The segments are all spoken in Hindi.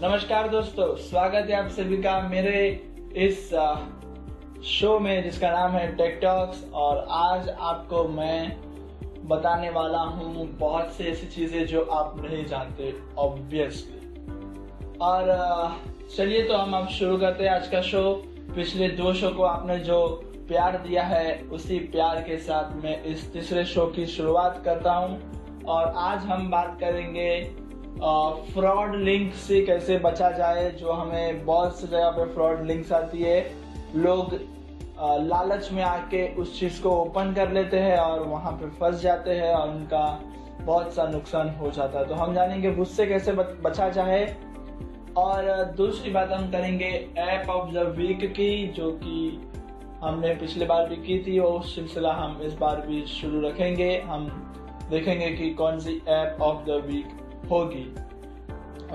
नमस्कार दोस्तों, स्वागत है आप सभी का मेरे इस शो में जिसका नाम है टेक टॉक्स। और आज आपको मैं बताने वाला हूँ बहुत सी ऐसी चीजें जो आप नहीं जानते ऑब्वियसली। और चलिए तो हम अब शुरू करते हैं आज का शो। पिछले 2 शो को आपने जो प्यार दिया है उसी प्यार के साथ मैं इस तीसरे शो की शुरुआत करता हूँ। और आज हम बात करेंगे फ्रॉड लिंक से कैसे बचा जाए। जो हमें बहुत सी जगह पे फ्रॉड लिंक्स आती है, लोग लालच में आके उस चीज को ओपन कर लेते हैं और वहां पे फंस जाते हैं और उनका बहुत सा नुकसान हो जाता है। तो हम जानेंगे उससे कैसे बचा जाए। और दूसरी बात हम करेंगे ऐप ऑफ द वीक की, जो कि हमने पिछले बार भी की थी, वो सिलसिला हम इस बार भी शुरू रखेंगे। हम देखेंगे कि कौन सी ऐप ऑफ द वीक होगी।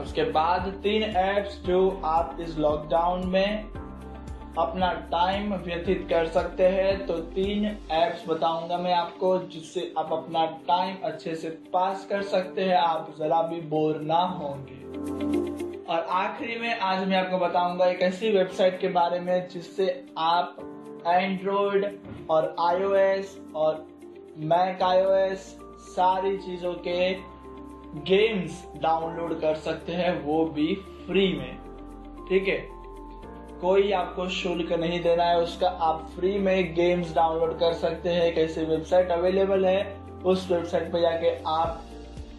उसके बाद 3 ऐप्स जो आप इस लॉकडाउन में अपना टाइम व्यतीत कर सकते हैं। तो 3 ऐप्स बताऊंगा मैं आपको जिससे आप अपना टाइम अच्छे से पास कर सकते हैं, आप जरा भी बोर ना होंगे। और आखिरी में आज मैं आपको बताऊंगा एक ऐसी वेबसाइट के बारे में जिससे आप एंड्रॉइड और iOS और मैक iOS सारी चीजों के गेम्स डाउनलोड कर सकते हैं, वो भी फ्री में। ठीक है, कोई आपको शुल्क नहीं देना है उसका, आप फ्री में गेम्स डाउनलोड कर सकते हैं। कैसे वेबसाइट अवेलेबल है, उस वेबसाइट पर जाके आप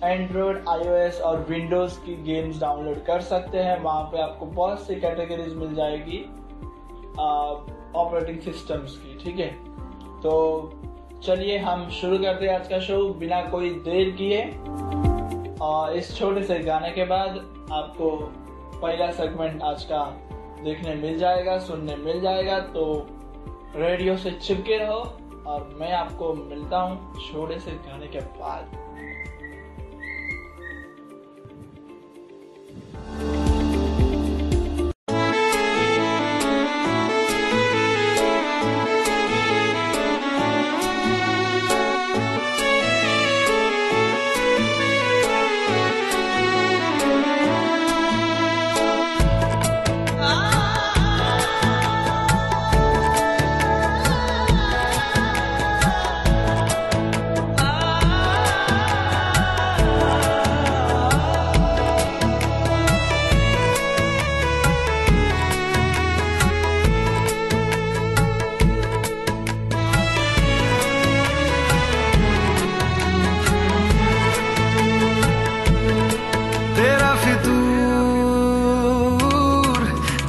एंड्रॉइड, iOS और विंडोज की गेम्स डाउनलोड कर सकते हैं। वहां पे आपको बहुत सी कैटेगरीज मिल जाएगी ऑपरेटिंग सिस्टम्स की। ठीक है, तो चलिए हम शुरू करते हैं आज का शो बिना कोई देर किए। और इस छोटे से गाने के बाद आपको पहला सेगमेंट आज का देखने मिल जाएगा, सुनने मिल जाएगा। तो रेडियो से चिपके रहो और मैं आपको मिलता हूँ छोटे से गाने के बाद।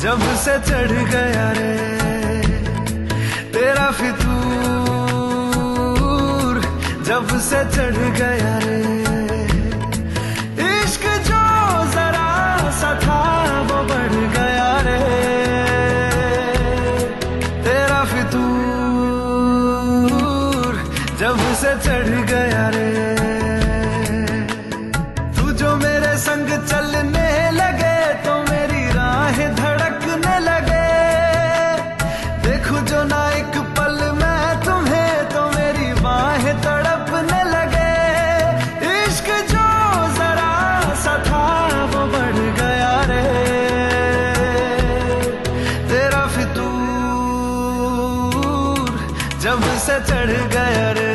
जब से चढ़ गया रे तेरा फितूर, जब से चढ़ गया रे इश्क जो जरा सा था वो बढ़ गया रे। तेरा फितूर जब से चढ़ गया रे, तू जो मेरे संग चलने लगे तो मेरी राहें धड़कने लगे। देखूं जो ना एक पल मैं तुम्हें तो मेरी बाहें तड़पने लगे। इश्क जो जरा सा था वो बढ़ गया रे। तेरा फितूर जब से चढ़ गया रे,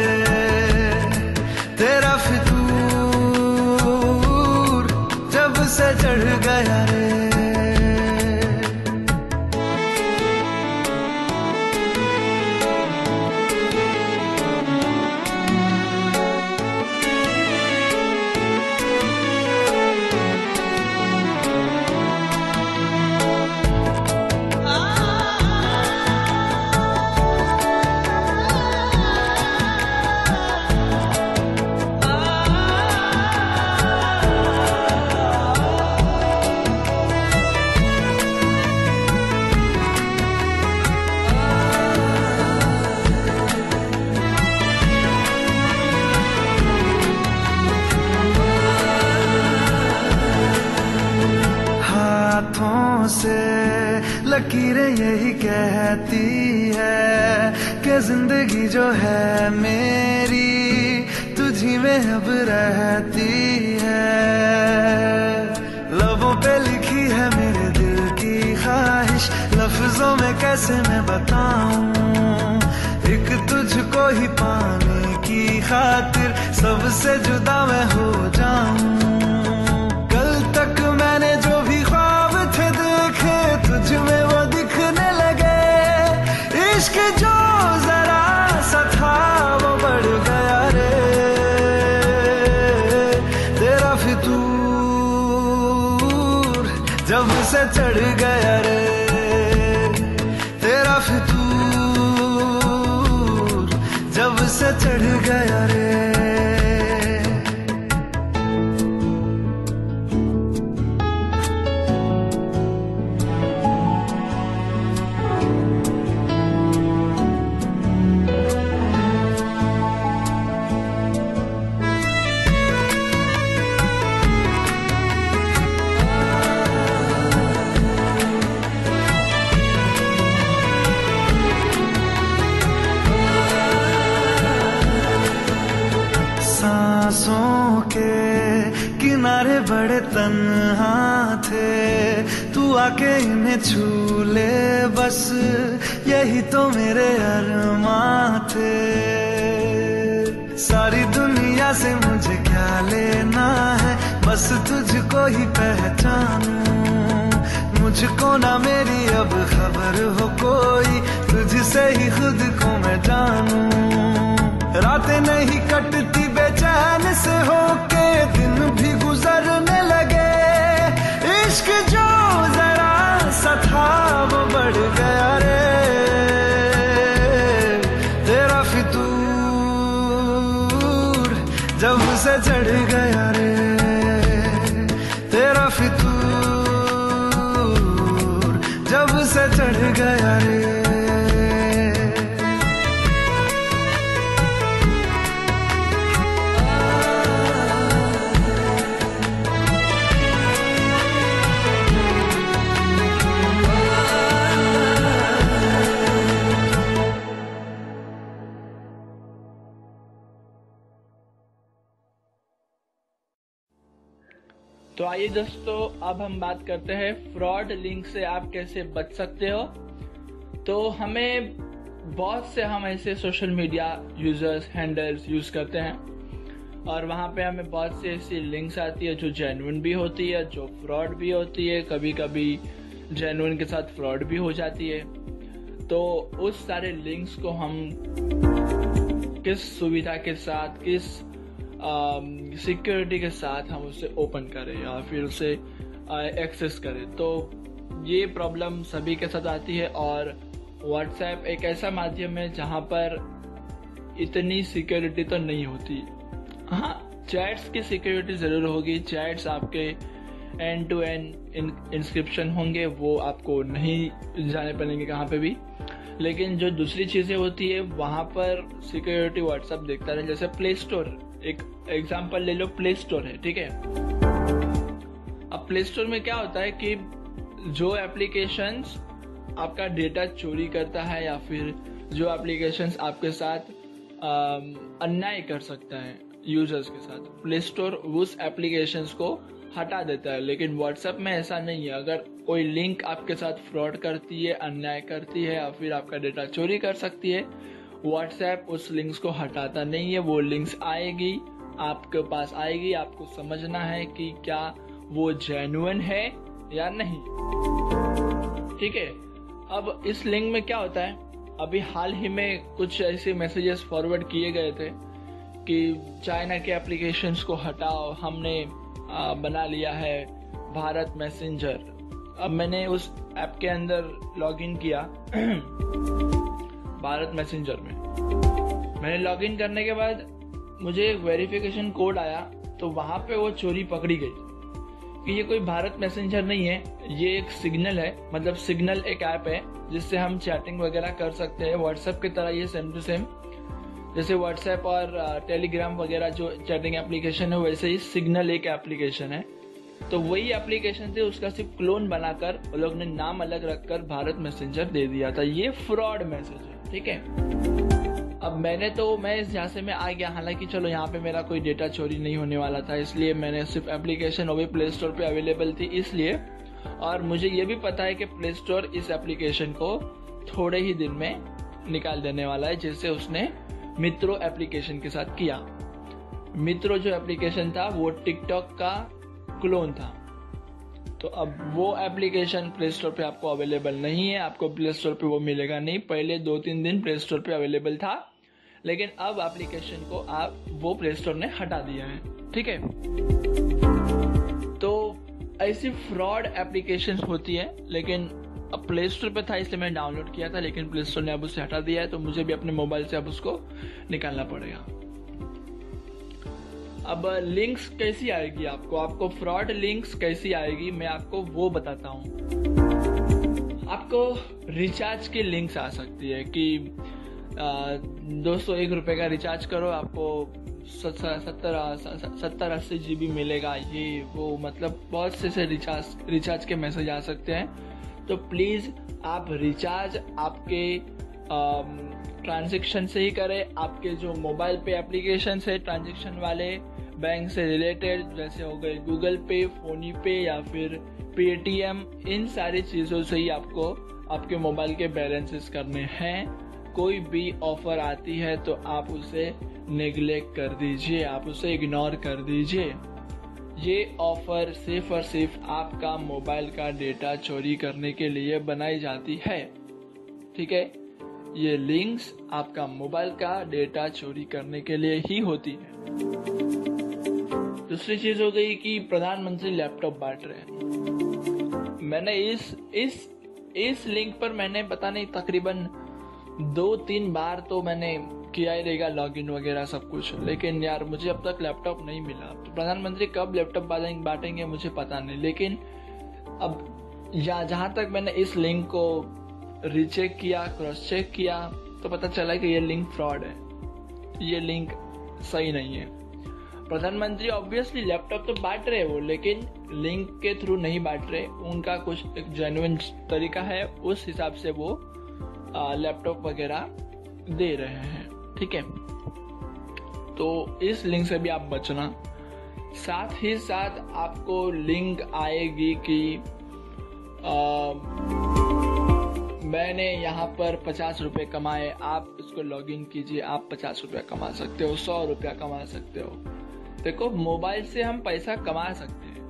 तेरा फितूर जब से चढ़ गया रे। हाथों से लकीरें यही कहती है कि जिंदगी जो है मेरी तुझी में अब रहती है। लबों पे लिखी है बताऊं, एक तुझको ही पाने की खातिर सबसे जुदा मैं हो जाऊं। कल तक मैंने जो भी ख्वाब थे देखे तुझ में वो दिखने लगे, इश्क जो जरा सा था वो बढ़ गया रे, तेरा फितूर जब से चढ़ गया रे, तेरा फितूर जब से चढ़ गया रे। सांसों के किनारे बड़े तन्हा थे, तू आके इन्हें छू ले बस, यही तो मेरे अरमां थे। सारी दुनिया से मुझे क्या लेना है, बस तुझको ही पहचानूं, मुझको ना मेरी अब खबर हो कोई, तुझसे ही खुद को मैं जानूं। रातें नहीं कटती बेचैन से होके, दिन भी गुजरने लगे, इश्क जो जरा सा था वो बढ़ गया रे, तेरा फितूर जब से चढ़ गया रे, तेरा फितूर जब से चढ़ गया रे। तो आइए दोस्तों, अब हम बात करते हैं फ्रॉड लिंक से आप कैसे बच सकते हो। तो हमें बहुत से हम ऐसे social media users handles use करते हैं और वहाँ पे हमें बहुत सी ऐसी लिंक्स आती है जो जेन्युइन भी होती है, जो फ्रॉड भी होती है, कभी कभी जेन्युइन के साथ फ्रॉड भी हो जाती है। तो उस सारे लिंक्स को हम किस सुविधा के साथ, किस सिक्योरिटी के साथ हम उसे ओपन करें या फिर उसे एक्सेस करें, तो ये प्रॉब्लम सभी के साथ आती है। और व्हाट्सएप एक ऐसा माध्यम है जहाँ पर इतनी सिक्योरिटी तो नहीं होती। हाँ, चैट्स की सिक्योरिटी ज़रूर होगी, चैट्स आपके एंड टू एंड इंस्क्रिप्शन होंगे, वो आपको नहीं जाने पड़ेंगे कहाँ पे भी। लेकिन जो दूसरी चीज़ें होती है वहाँ पर सिक्योरिटी व्हाट्सएप देखता है। जैसे प्ले स्टोर, एक एग्जांपल ले लो, प्ले स्टोर है, ठीक है। अब प्ले स्टोर में क्या होता है कि जो एप्लीकेशंस आपका डेटा चोरी करता है या फिर जो एप्लीकेशंस आपके साथ अन्याय कर सकता है यूजर्स के साथ, प्ले स्टोर उस एप्लीकेशंस को हटा देता है। लेकिन व्हाट्सएप में ऐसा नहीं है। अगर कोई लिंक आपके साथ फ्रॉड करती है, अन्याय करती है या फिर आपका डेटा चोरी कर सकती है, व्हाट्सएप उस लिंक्स को हटाता नहीं है। वो लिंक्स आएगी, आपके पास आएगी, आपको समझना है कि क्या वो जेन्युइन है या नहीं, ठीक है। अब इस लिंक में क्या होता है, अभी हाल ही में कुछ ऐसे मैसेजेस फॉरवर्ड किए गए थे कि चाइना के एप्लीकेशंस को हटाओ, हमने बना लिया है भारत मैसेंजर। अब मैंने उस ऐप के अंदर लॉगिन किया भारत मैसेंजर में। मैंने लॉगिन करने के बाद मुझे एक वेरिफिकेशन कोड आया, तो वहाँ पे वो चोरी पकड़ी गई कि ये कोई भारत मैसेंजर नहीं है, ये एक सिग्नल है। मतलब सिग्नल एक ऐप है जिससे हम चैटिंग वगैरह कर सकते हैं व्हाट्सएप की तरह। ये सेम टू सेम जैसे व्हाट्सएप और टेलीग्राम वगैरह जो चैटिंग एप्लीकेशन है, वैसे ही सिग्नल एक एप्लीकेशन है। तो वही एप्लीकेशन थे, उसका सिर्फ क्लोन बनाकर वो लोग ने नाम अलग रखकर भारत मैसेंजर दे दिया था। ये फ्रॉड मैसेज है, ठीक है। अब मैं इस झांसे में आ गया, हालांकि चलो यहाँ पे मेरा कोई डेटा चोरी नहीं होने वाला था, इसलिए मैंने सिर्फ एप्लीकेशन वो भी प्ले स्टोर पे अवेलेबल थी इसलिए। और मुझे ये भी पता है कि प्ले स्टोर इस एप्लीकेशन को थोड़े ही दिन में निकाल देने वाला है, जैसे उसने मित्रो एप्लीकेशन के साथ किया। मित्रो जो एप्लीकेशन था वो टिकटॉक का क्लोन था। तो अब वो एप्लीकेशन प्ले स्टोर पे आपको अवेलेबल नहीं है, आपको प्ले स्टोर पे वो मिलेगा नहीं। पहले 2-3 दिन प्ले स्टोर पे अवेलेबल था, लेकिन अब एप्लीकेशन को वो प्ले स्टोर ने हटा दिया है। ठीक है, तो ऐसी फ्रॉड एप्लीकेशन होती है, लेकिन अब प्ले स्टोर पे था इसलिए मैंने डाउनलोड किया था, लेकिन प्ले स्टोर ने अब उसे हटा दिया है, तो मुझे भी अपने मोबाइल से अब उसको निकालना पड़ेगा। अब लिंक्स कैसी आएगी आपको फ्रॉड लिंक्स कैसी आएगी मैं आपको वो बताता हूँ। आपको रिचार्ज की लिंक्स आ सकती है कि 201 रुपए का रिचार्ज करो, आपको 70-80 GB मिलेगा, ये वो, मतलब बहुत से रिचार्ज के मैसेज आ सकते हैं। तो प्लीज आप रिचार्ज आपके ट्रांजैक्शन से ही करें, आपके जो मोबाइल पे एप्लीकेशन है ट्रांजैक्शन वाले, बैंक से रिलेटेड, जैसे हो गए गूगल पे, फोनी पे या फिर पेटीएम, इन सारी चीजों से ही आपको आपके मोबाइल के बैलेंसेस करने हैं। कोई भी ऑफर आती है तो आप उसे नेग्लेक्ट कर दीजिए, आप उसे इग्नोर कर दीजिए। ये ऑफर सिर्फ और सिर्फ आपका मोबाइल का डेटा चोरी करने के लिए बनाई जाती है। ठीक है, ये लिंक्स आपका मोबाइल का डेटा चोरी करने के लिए ही होती है। दूसरी चीज हो गई कि प्रधानमंत्री लैपटॉप बांट रहे हैं। मैंने इस लिंक पर मैंने पता नहीं तकरीबन 2-3 बार तो मैंने किया ही रहेगा लॉगिन वगैरह सब कुछ, लेकिन यार मुझे अब तक लैपटॉप नहीं मिला। तो प्रधानमंत्री कब लैपटॉप बांटेंगे मुझे पता नहीं, लेकिन अब जहां तक मैंने इस लिंक को रीचेक किया, क्रॉस चेक किया, तो पता चला कि ये लिंक फ्रॉड है, ये लिंक सही नहीं है। प्रधानमंत्री ऑब्वियसली लैपटॉप तो बांट रहे वो, लेकिन लिंक के थ्रू नहीं बांट रहे, उनका कुछ एक जेन्युइन तरीका है, उस हिसाब से वो लैपटॉप वगैरह दे रहे हैं। ठीक है, तो इस लिंक से भी आप बचना। साथ ही साथ आपको लिंक आएगी कि मैंने यहाँ पर 50 रुपए कमाए, आप इसको लॉगिन कीजिए, आप 50 रुपया कमा सकते हो, 100 रुपया कमा सकते हो। देखो, मोबाइल से हम पैसा कमा सकते हैं,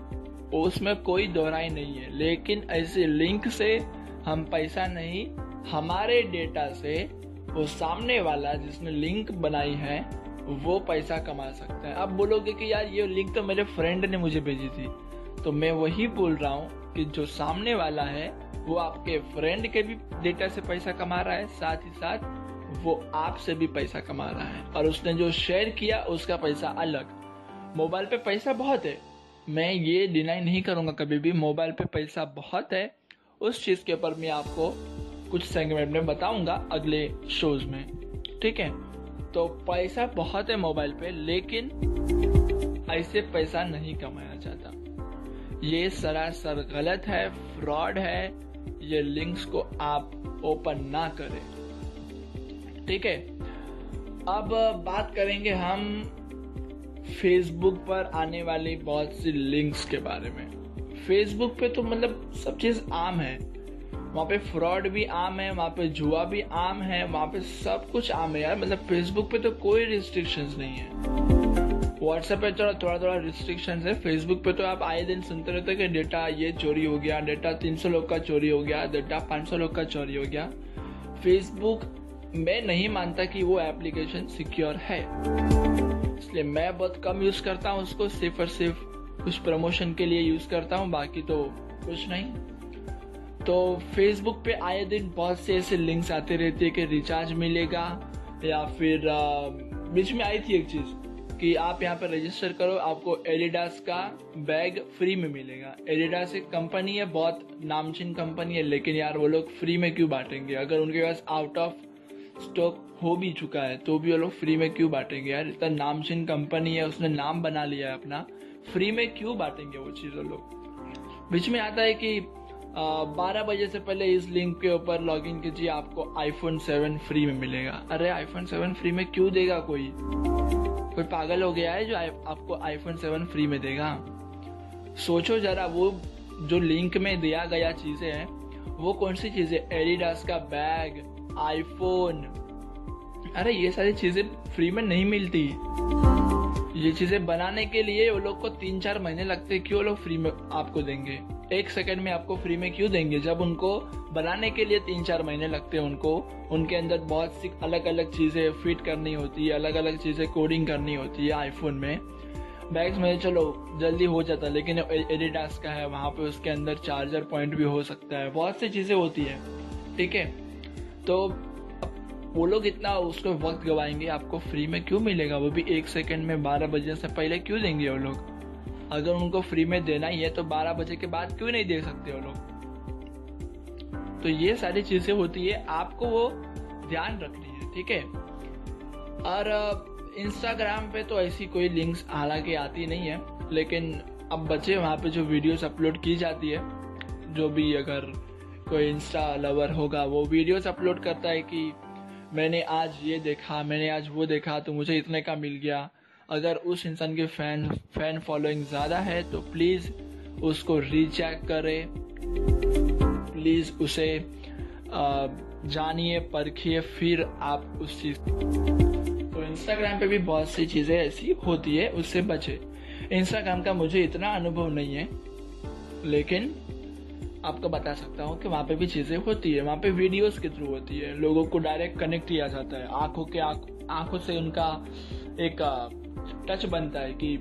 उसमें कोई दोहराई नहीं है, लेकिन ऐसे लिंक से हम पैसा नहीं, हमारे डेटा से वो सामने वाला जिसने लिंक बनाई है वो पैसा कमा सकता है। आप बोलोगे कि यार ये लिंक तो मेरे फ्रेंड ने मुझे भेजी थी, तो मैं वही बोल रहा हूँ कि जो सामने वाला है वो आपके फ्रेंड के भी डेटा से पैसा कमा रहा है, साथ ही साथ वो आपसे भी पैसा कमा रहा है, और उसने जो शेयर किया उसका पैसा अलग। मोबाइल पे पैसा बहुत है, मैं ये डिनाई नहीं करूंगा कभी भी, मोबाइल पे पैसा बहुत है। उस चीज के ऊपर मैं आपको कुछ सेगमेंट में बताऊंगा अगले शोज में। ठीक है, तो पैसा बहुत है मोबाइल पे, लेकिन ऐसे पैसा नहीं कमाया जाता। ये सरासर गलत है, फ्रॉड है। ये लिंक्स को आप ओपन ना करें। ठीक है, अब बात करेंगे हम फेसबुक पर आने वाली बहुत सी लिंक्स के बारे में। फेसबुक पे तो मतलब सब चीज आम है, वहाँ पे फ्रॉड भी आम है, वहाँ पे जुआ भी आम है, वहाँ पे सब कुछ आम है यार। मतलब फेसबुक पे तो कोई रिस्ट्रिक्शंस नहीं है। व्हाट्सएप पे थोड़ा रिस्ट्रिक्शंस है, फेसबुक पे तो आप आए दिन सुनते रहते हो कि डेटा ये चोरी हो गया, डेटा 300 लोग का चोरी हो गया, डेटा 500 लोग का चोरी हो गया। फेसबुक मैं नहीं मानता कि वो एप्लीकेशन सिक्योर है, इसलिए मैं बहुत कम यूज करता हूँ उसको, सिर्फ और सिर्फ कुछ प्रमोशन के लिए यूज करता हूँ, बाकी तो कुछ नहीं। तो फेसबुक पे आए दिन बहुत से ऐसे लिंक्स आते रहते हैं कि रिचार्ज मिलेगा, या फिर बीच में आई थी एक चीज कि आप यहाँ पर रजिस्टर करो, आपको एडिडास का बैग फ्री में मिलेगा। एडिडास एक कंपनी है, बहुत नामचीन कंपनी है, लेकिन यार वो लोग फ्री में क्यों बांटेंगे? अगर उनके पास आउट ऑफ स्टॉक हो भी चुका है तो भी वो लोग फ्री में क्यों बांटेंगे यार? इतना नामचीन कंपनी है, उसने नाम बना लिया है अपना, फ्री में क्यों बांटेंगे वो चीज? वो लोग बीच में आता है कि 12 बजे से पहले इस लिंक के ऊपर लॉगिन कीजिए, आपको iPhone 7 फ्री में मिलेगा। अरे iPhone 7 फ्री में क्यों देगा? कोई पागल हो गया है जो आपको iPhone 7 फ्री में देगा? सोचो जरा, वो जो लिंक में दिया गया चीजें हैं वो कौन सी चीजें, एडिडास का बैग, आईफोन, अरे ये सारी चीजें फ्री में नहीं मिलती। ये चीजें बनाने के लिए वो लोग को 3-4 महीने लगते, क्यों लोग फ्री में आपको देंगे? 1 सेकंड में आपको फ्री में क्यों देंगे? जब उनको बनाने के लिए 3-4 महीने लगते हैं, उनको उनके अंदर बहुत सी अलग अलग चीजें फिट करनी होती है, अलग अलग चीजें कोडिंग करनी होती है। आईफोन में बैग्स में चलो जल्दी हो जाता है, लेकिन एडिडास का है, वहां पे उसके अंदर चार्जर पॉइंट भी हो सकता है, बहुत सी चीजें होती है, ठीक है। तो वो लोग इतना उसको वक्त गवाएंगे, आपको फ्री में क्यों मिलेगा? वो भी 1 सेकंड में 12 बजे से पहले क्यों देंगे वो लोग? अगर उनको फ्री में देना ही है तो 12 बजे के बाद क्यों नहीं दे सकते वो लोग? तो ये सारी चीजें होती है, आपको वो ध्यान रखनी है, ठीक है। और इंस्टाग्राम पे तो ऐसी कोई लिंक्स हालांकि आती नहीं है, लेकिन अब बच्चे वहाँ पे जो वीडियोस अपलोड की जाती है, जो भी अगर कोई इंस्टा लवर होगा वो वीडियोस अपलोड करता है कि मैंने आज ये देखा, मैंने आज वो देखा, तो मुझे इतने का मिल गया। अगर उस इंसान के फैन फॉलोइंग ज़्यादा है तो प्लीज़ उसको रीचेक करें, प्लीज़ उसे जानिए, परखिए, फिर आप उस चीज़। तो इंस्टाग्राम पे भी बहुत सी चीज़ें ऐसी होती है, उससे बचे। इंस्टाग्राम का मुझे इतना अनुभव नहीं है, लेकिन आपको बता सकता हूँ कि वहाँ पे भी चीज़ें होती है। वहाँ पे वीडियोस के थ्रू होती है, लोगों को डायरेक्ट कनेक्ट किया जाता है, आंखों से उनका एक टच बनता है कि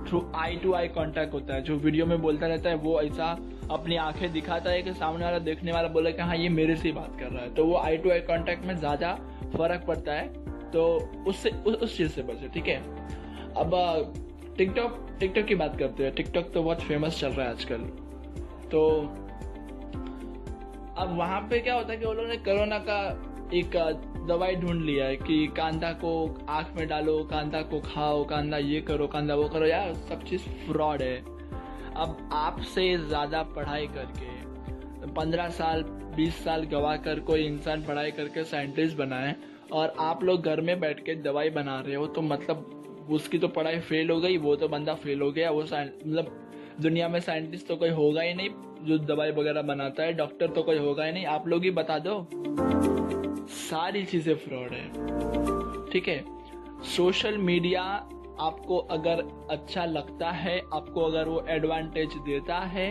through eye to eye contact होता है। जो वीडियो में बोलता रहता है वो ऐसा अपनी आंखें दिखाता है कि सामने वाला देखने वाला बोले कि हाँ ये मेरे से ही बात कर रहा है, तो वो आई टू आई कांटेक्ट में ज़्यादा फर्क पड़ता है। तो उससे उस चीज़ से बचे, ठीक है। अब टिकटॉक की बात करते हैं। टिकटॉक तो बहुत फेमस चल रहा है आजकल। तो अब वहां पे क्या होता है कि वो लोगों ने कोरोना का एक दवाई ढूंढ लिया है कि कांदा को आंख में डालो, कांदा को खाओ, कांदा ये करो, कांदा वो करो। यार सब चीज फ्रॉड है। अब आपसे ज्यादा पढ़ाई करके 15 साल 20 साल गवा कर कोई इंसान पढ़ाई करके साइंटिस्ट बना है, और आप लोग घर में बैठ के दवाई बना रहे हो, तो मतलब उसकी तो पढ़ाई फेल हो गई, वो तो बंदा फेल हो गया। वो मतलब दुनिया में साइंटिस्ट तो कोई होगा ही नहीं जो दवाई वगैरह बनाता है, डॉक्टर तो कोई होगा ही नहीं। आप लोग ही बता दो, सारी चीजें फ्रॉड है, ठीक है। सोशल मीडिया आपको अगर अच्छा लगता है, आपको अगर वो एडवांटेज देता है,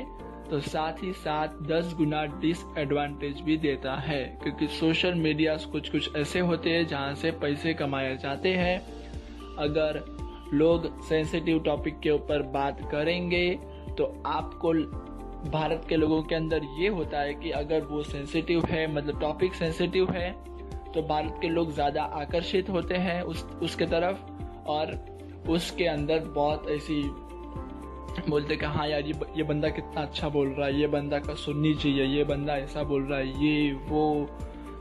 तो साथ ही साथ 10 गुना डिसएडवांटेज भी देता है, क्योंकि सोशल मीडिया कुछ ऐसे होते हैं जहां से पैसे कमाए जाते हैं। अगर लोग सेंसिटिव टॉपिक के ऊपर बात करेंगे तो आपको, भारत के लोगों के अंदर ये होता है कि अगर वो सेंसिटिव है, मतलब टॉपिक सेंसिटिव है, तो भारत के लोग ज्यादा आकर्षित होते हैं उसके तरफ, और उसके अंदर बहुत ऐसी बोलते कि हाँ यार ये बंदा कितना अच्छा बोल रहा है, ये बंदा का सुननी चाहिए, ये बंदा ऐसा बोल रहा है, ये वो।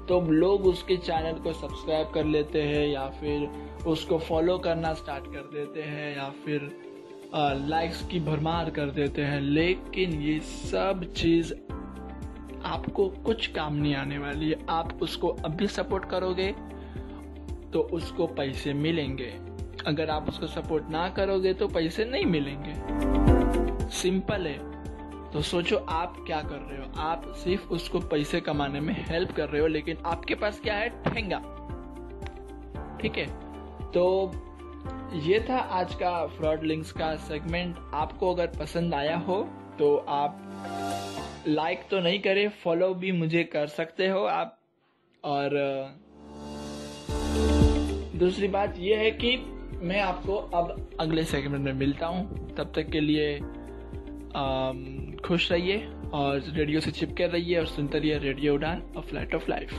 तो लोग उसके चैनल को सब्सक्राइब कर लेते हैं, या फिर उसको फॉलो करना स्टार्ट कर देते हैं, या फिर लाइक्स की भरमार कर देते हैं। लेकिन ये सब चीज आपको कुछ काम नहीं आने वाली है। आप उसको अभी सपोर्ट करोगे तो उसको पैसे मिलेंगे, अगर आप उसको सपोर्ट ना करोगे तो पैसे नहीं मिलेंगे। सिंपल है। तो सोचो आप क्या कर रहे हो, आप सिर्फ उसको पैसे कमाने में हेल्प कर रहे हो, लेकिन आपके पास क्या है, ठेंगा, ठीक है। तो ये था आज का फ्रॉड लिंक्स का सेगमेंट। आपको अगर पसंद आया हो तो आप लाइक तो नहीं करें, फॉलो भी मुझे कर सकते हो आप। और दूसरी बात ये है कि मैं आपको अब अगले सेगमेंट में मिलता हूँ। तब तक के लिए खुश रहिए और रेडियो से चिपके रहिए और सुनते रहिए रेडियो उड़ान, अ फ्लाइट ऑफ लाइफ।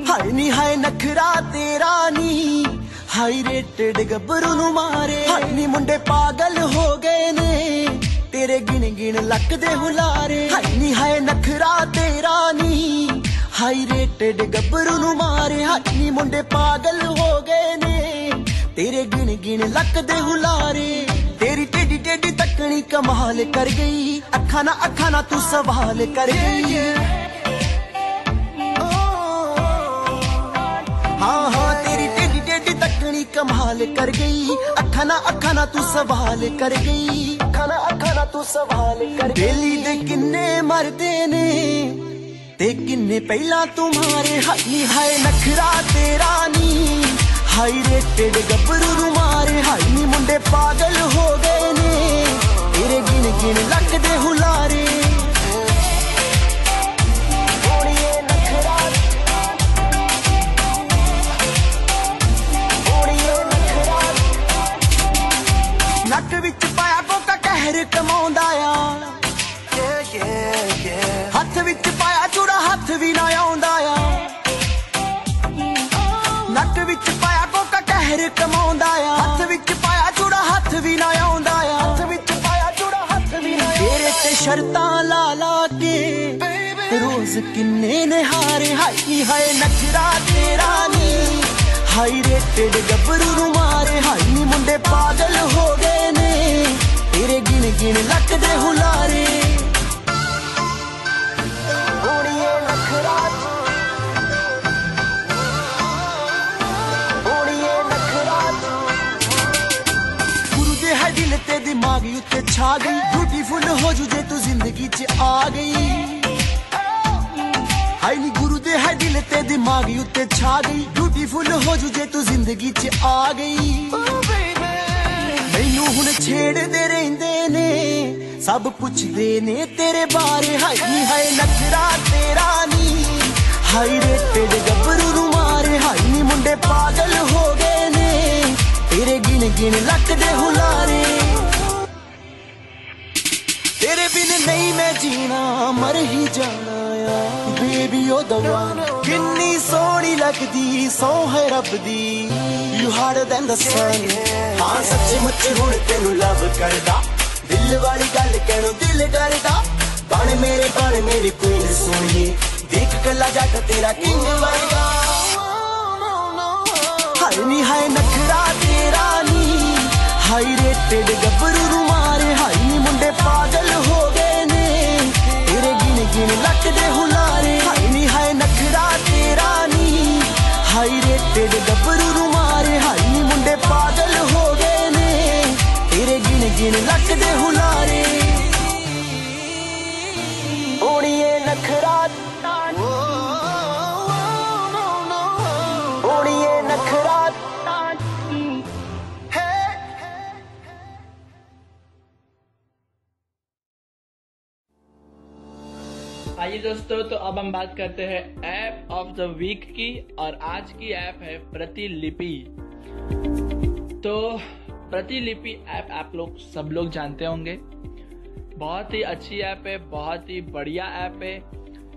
हाय नी हाय नखरा तेरा नी, हाई रेटेड गब्बरू नु मारे। हाय नी मुंडे पागल हो गए ने, तेरे गिन गिन लक दे हुलारे। हाय नी हाय नखरा तेरा नी, हाई रेटेड गब्बरू नु मारे। हाय नी मुंडे पागल हो गए ने, तेरे गिन गिन लक दे हुलारे। तेरी टेढ़ी टेढ़ी तकनी कमाल कर गई, अखा ना तू सवाल कर गई। कमाल कर गई, अखा ना तू सवाल कर गई, अखा ना तू सवाल कर गई। डेली दे किन्ने मरदे ने ते किन्ने पहला तुम्हारे, हाई हाय नखरा तेरा नी, हाई रेटेड गबरू मारे, हाई नी मुंडे पागल हो गए ने तेरे गिन गिन लक दे हुलारे। नक विच पाया कोका कहर कमाउंदा आ, हथ विच पाया चूड़ा हथ भी ना आउंदा आ, नक विच पाया कोका कहर कमाउंदा आ, हथ विच पाया चूड़ा हथ भी ना आउंदा आ, हथ विच पाया चूड़ा हथ भी ना। तेरे ते शर्तां ला ला के रोज किन्ने ने हारे, हाई हाय नखरा तेरा नी, हाई रेटेड गबरू मारे, हाई नी मुंडे पागल हो गए ने तेरे गिन गिन लक दे हुलारे। ओड़िए नखरा गुरु दे है दिल ते दिमाग उत्ते छा गई, ब्यूटीफुल हो जू जे तू जिंदगी च आ गई, हाई नी गुरु दे है दिल ते दिमाग उत्ते छा गई, ब्यूटीफुल हो जू जे तू जिंदगी च आ गई। मैनू हुण छेड़दे रहिंदे ने सब पुछदे ने तेरे बारे, हाई नी हाय नखरा तेरा नी, हाई रेटेड गबरू मारे, हाई नी मुंडे पागल हो गए ने तेरे गिन गिन लक दे हुलारे। तेरे बिन नहीं मैं जीना मर ही जाना आ, बेबी ओ दवा किन्नी सोहनी लगदी सौ है रब दी, यू हार्डर देन द सन। हाँ सच्ची मुच्ची हुण तेनू लव करदा, दिल वाली गल कहणों दिल डरदा, बन मेरी क्वीन सोहणीए, देख कला जट तेरा किंग वर्गा। हाय नी हाय नखरा तेरा नी, हाई रेटेड गबरू मारे, हाई नी मुंडे पागल हो गए ने तेरे गिन गिन लक दे हुलारे। हाय नी हाय नखरा तेरा नी, हाई रेटेड गबरू मारे, हाई नी मुंडे पागल हो गए ने तेरे गिन गिन लक दे हुलारे। ओड़िए नखरा ओड़िए नखरा। आइए दोस्तों, तो अब हम बात करते हैं ऐप ऑफ द वीक की, और आज की ऐप है प्रतिलिपि। तो प्रतिलिपि ऐप आप लोग सब लोग जानते होंगे, बहुत ही अच्छी ऐप है, बहुत ही बढ़िया ऐप है।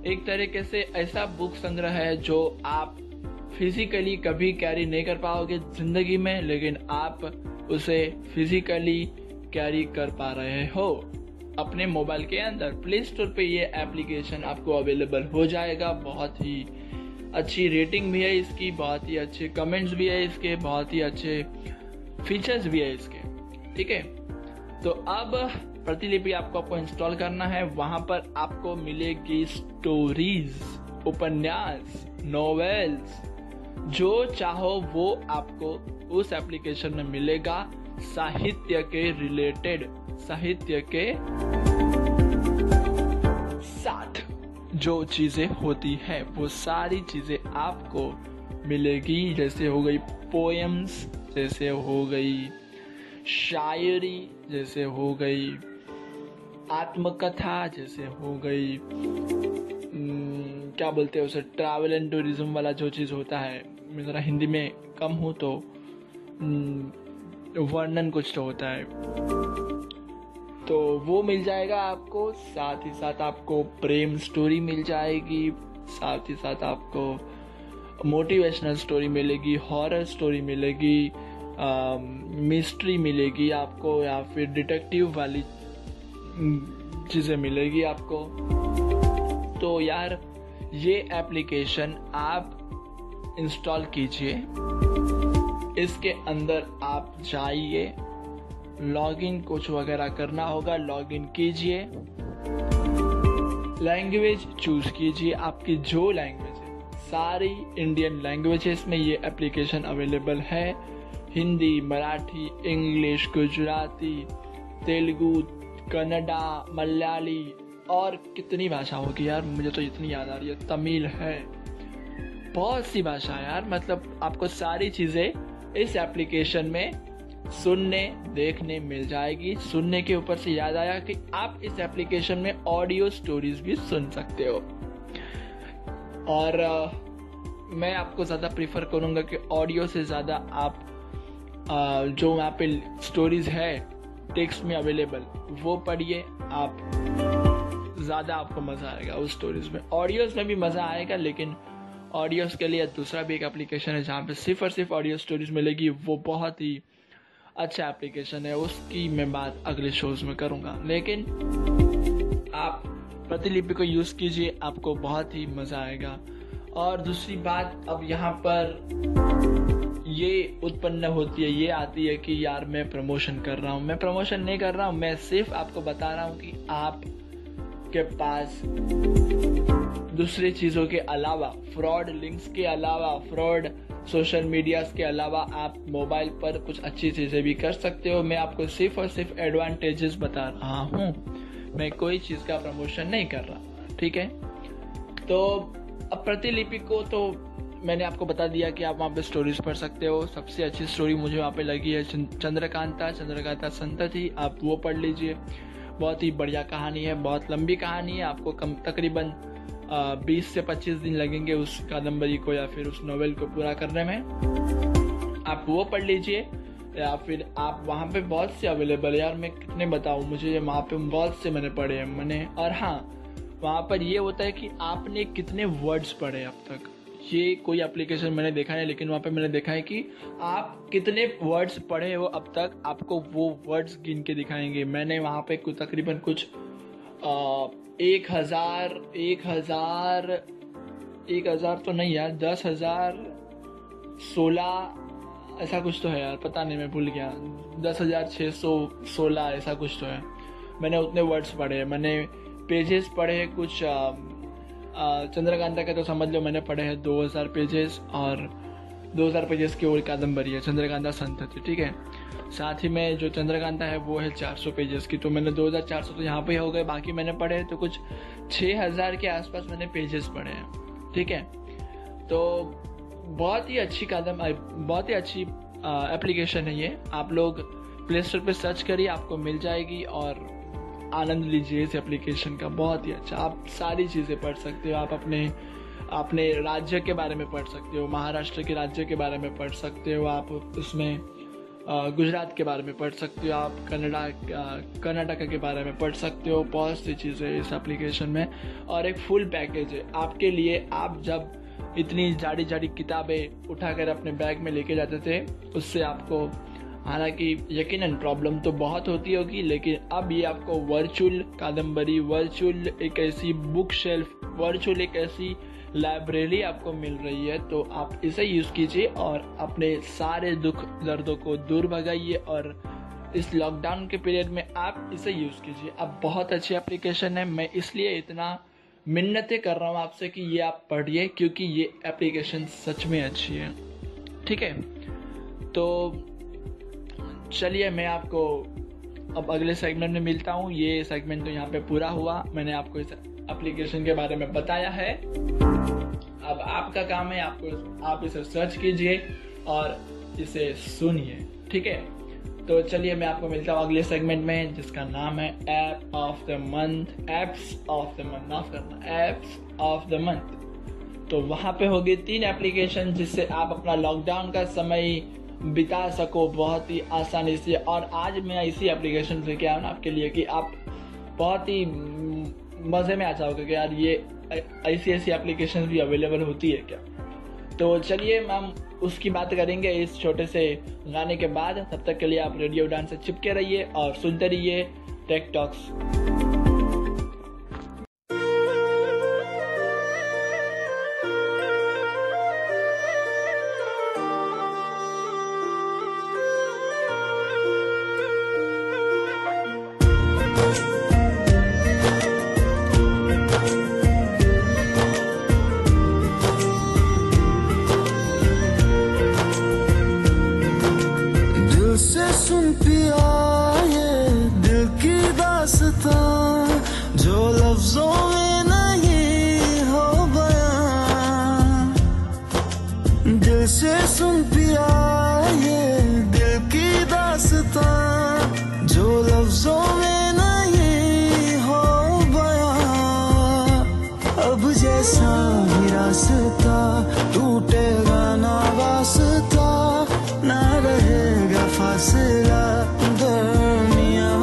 एक तरीके से ऐसा बुक संग्रह है जो आप फिजिकली कभी कैरी नहीं कर पाओगे जिंदगी में, लेकिन आप उसे फिजिकली कैरी कर पा रहे हो अपने मोबाइल के अंदर। प्ले स्टोर पे ये एप्लीकेशन आपको अवेलेबल हो जाएगा। बहुत ही अच्छी रेटिंग भी है इसकी, बहुत ही अच्छे कमेंट्स भी है इसके, बहुत ही अच्छे फीचर्स भी है इसके, ठीक है। तो अब प्रतिलिपि आपको इंस्टॉल करना है। वहां पर आपको मिलेगी स्टोरीज, उपन्यास, नॉवेल्स, जो चाहो वो आपको उस एप्लीकेशन में मिलेगा। साहित्य के रिलेटेड, साहित्य के साथ जो चीजें होती है वो सारी चीजें आपको मिलेगी। जैसे हो गई पोएम्स, जैसे हो गई शायरी, जैसे हो गई आत्मकथा, जैसे हो गई क्या बोलते हैं उसे, ट्रैवल एंड टूरिज्म वाला जो चीज़ होता है, मैं ज़रा हिंदी में कम हूँ तो वर्णन कुछ तो होता है, तो वो मिल जाएगा आपको। साथ ही साथ आपको प्रेम स्टोरी मिल जाएगी, साथ ही साथ आपको मोटिवेशनल स्टोरी मिलेगी, हॉरर स्टोरी मिलेगी, मिस्ट्री मिलेगी आपको, या फिर डिटेक्टिव वाली चीज़ें मिलेगी आपको। तो यार ये एप्लीकेशन आप इंस्टॉल कीजिए, इसके अंदर आप जाइए, लॉगिन कुछ वगैरह करना होगा, लॉगिन कीजिए, लैंग्वेज चूज कीजिए, आपकी जो लैंग्वेज है, सारी इंडियन लैंग्वेजेस में ये एप्लीकेशन अवेलेबल है। हिंदी, मराठी, इंग्लिश, गुजराती, तेलुगु, कन्नड़ा, मलयाली और कितनी भाषा होगी यार, मुझे तो इतनी याद आ रही है, तमिल है, बहुत सी भाषा यार। मतलब आपको सारी चीज़ें इस एप्लीकेशन में सुनने देखने मिल जाएगी। सुनने के ऊपर से याद आया कि आप इस एप्लीकेशन में ऑडियो स्टोरीज भी सुन सकते हो, और मैं आपको ज़्यादा प्रीफर करूँगा कि ऑडियो से ज़्यादा आप जो वहाँ पे स्टोरीज है टेक्स्ट में अवेलेबल वो पढ़िए, आप ज़्यादा आपको मज़ा आएगा उस स्टोरीज में। ऑडियोज़ में भी मज़ा आएगा, लेकिन ऑडियोज़ के लिए दूसरा भी एक एप्लीकेशन है जहाँ पे सिर्फ और सिर्फ ऑडियो स्टोरीज मिलेगी, वो बहुत ही अच्छा एप्लीकेशन है, उसकी मैं बात अगले शोज़ में करूँगा। लेकिन आप प्रतिलिपि को यूज़ कीजिए, आपको बहुत ही मज़ा आएगा। और दूसरी बात अब यहाँ पर ये उत्पन्न होती है, ये आती है कि यार मैं प्रमोशन कर रहा हूँ। मैं प्रमोशन नहीं कर रहा हूँ, मैं सिर्फ आपको बता रहा हूँ कि आप के पास दूसरी चीज़ों के अलावा, फ्रॉड लिंक्स के अलावा, फ्रॉड सोशल मीडियाज के अलावा आप मोबाइल पर कुछ अच्छी चीज़ें भी कर सकते हो। मैं आपको सिर्फ और सिर्फ एडवांटेजेस बता रहा हूँ, मैं कोई चीज़ का प्रमोशन नहीं कर रहा, ठीक है। तो अब प्रतिलिपि को तो मैंने आपको बता दिया कि आप वहाँ पे स्टोरीज पढ़ सकते हो। सबसे अच्छी स्टोरी मुझे वहाँ पे लगी है चंद्रकांता संतति, आप वो पढ़ लीजिए, बहुत ही बढ़िया कहानी है, बहुत लंबी कहानी है, आपको तकरीबन 20 से 25 दिन लगेंगे उस कादम्बरी को या फिर उस नोवेल को पूरा करने में। आप वो पढ़ लीजिए, या फिर आप वहाँ पे बहुत से अवेलेबल है यार, मैं कितने बताऊँ, मुझे वहाँ पे बहुत से मैंने पढ़े हैं मैंने। और हाँ, वहाँ पर ये होता है कि आपने कितने वर्ड्स पढ़े अब तक, ये कोई एप्लीकेशन मैंने देखा है, लेकिन वहाँ पे मैंने देखा है कि आप कितने वर्ड्स पढ़े हो अब तक, आपको वो वर्ड्स गिन के दिखाएंगे। मैंने वहाँ पे तकरीबन कुछ 1000 तो नहीं यार, 10,016 ऐसा कुछ तो है यार, पता नहीं, मैं भूल गया, 10,616 ऐसा कुछ तो है। मैंने उतने वर्ड्स पढ़े हैं, मैंने पेजेस पढ़े हैं कुछ चंद्रकांता के तो समझ लो मैंने पढ़े हैं 2000 पेजेस, और 2000 पेजेस की और कादम्बरी है चंद्रकांता संतति, ठीक है। साथ ही में जो चंद्रकांता है वो है 400 पेजेस की, तो मैंने 2400 तो यहाँ पे हो गए, बाकी मैंने पढ़े तो कुछ 6000 के आसपास मैंने पेजेस पढ़े हैं, ठीक है। तो बहुत ही अच्छी बहुत ही अच्छी एप्लीकेशन है ये, आप लोग प्ले स्टोर पर सर्च करिए, आपको मिल जाएगी और आनंद लीजिए इस एप्लीकेशन का, बहुत ही अच्छा। आप सारी चीज़ें पढ़ सकते हो, आप अपने राज्य के बारे में पढ़ सकते हो, महाराष्ट्र के राज्य के बारे में पढ़ सकते हो, आप उसमें गुजरात के बारे में पढ़ सकते हो, आप कर्नाटक के बारे में पढ़ सकते हो, बहुत सी चीज़ें इस एप्लीकेशन में। और एक फुल पैकेज है आपके लिए, आप जब इतनी जाड़ी किताबें उठाकर अपने बैग में लेके जाते थे, उससे आपको हालांकि यकीनन प्रॉब्लम तो बहुत होती होगी, लेकिन अब ये आपको वर्चुअल कादम्बरी, वर्चुअल एक ऐसी बुक शेल्फ, वर्चुअल एक ऐसी लाइब्रेरी आपको मिल रही है, तो आप इसे यूज़ कीजिए और अपने सारे दुख दर्दों को दूर भगाइए। और इस लॉकडाउन के पीरियड में आप इसे यूज़ कीजिए। अब बहुत अच्छी एप्लीकेशन है, मैं इसलिए इतना मिन्नतें कर रहा हूँ आपसे कि ये आप पढ़िए, क्योंकि ये एप्लीकेशन सच में अच्छी है, ठीक है। तो चलिए मैं आपको अब अगले सेगमेंट में मिलता हूँ। ये सेगमेंट तो यहाँ पे पूरा हुआ, मैंने आपको इस एप्लीकेशन के बारे में बताया है। अब आपका काम है, आप इसे सर्च कीजिए और इसे सुनिए, ठीक है। तो चलिए मैं आपको मिलता हूँ अगले सेगमेंट में, जिसका नाम है app of the month, apps of the month, माफ करना, एप्स ऑफ द मंथ। तो वहाँ पे होगी 3 एप्लीकेशन जिससे आप अपना लॉकडाउन का समय बिता सको बहुत ही आसानी से। और आज मैं इसी एप्लीकेशन से क्या ना आपके लिए कि आप बहुत ही मज़े में आ जाओगे कि यार ये ऐसी एप्लीकेशन भी अवेलेबल होती है क्या। तो चलिए हम उसकी बात करेंगे इस छोटे से गाने के बाद। तब तक के लिए आप रेडियो उड़ान से चिपके रहिए और सुनते रहिए टेक टॉक्स। सुन पिया ये दिल की दास्तां, जो लफ्जों में नहीं हो बयां। अब जैसा ही रास्ता टूटेगा ना वास्ता, ना रहेगा फासला दरमियां।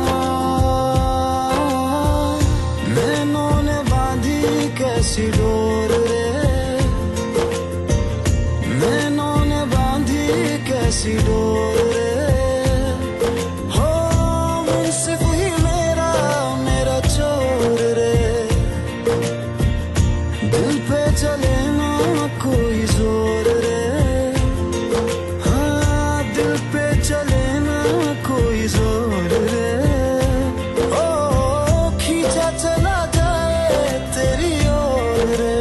नैनों ने बांधी कैसी डोर रे, नैनों ने बांधी कैसी डोर रे। हो मुंसिफ ही मेरा चोर रे, दिल पे चले ना कोई जोर रे। हाँ दिल पे चले ना कोई जोर रे। ओ खींचा चला जाए तेरी ओर रे।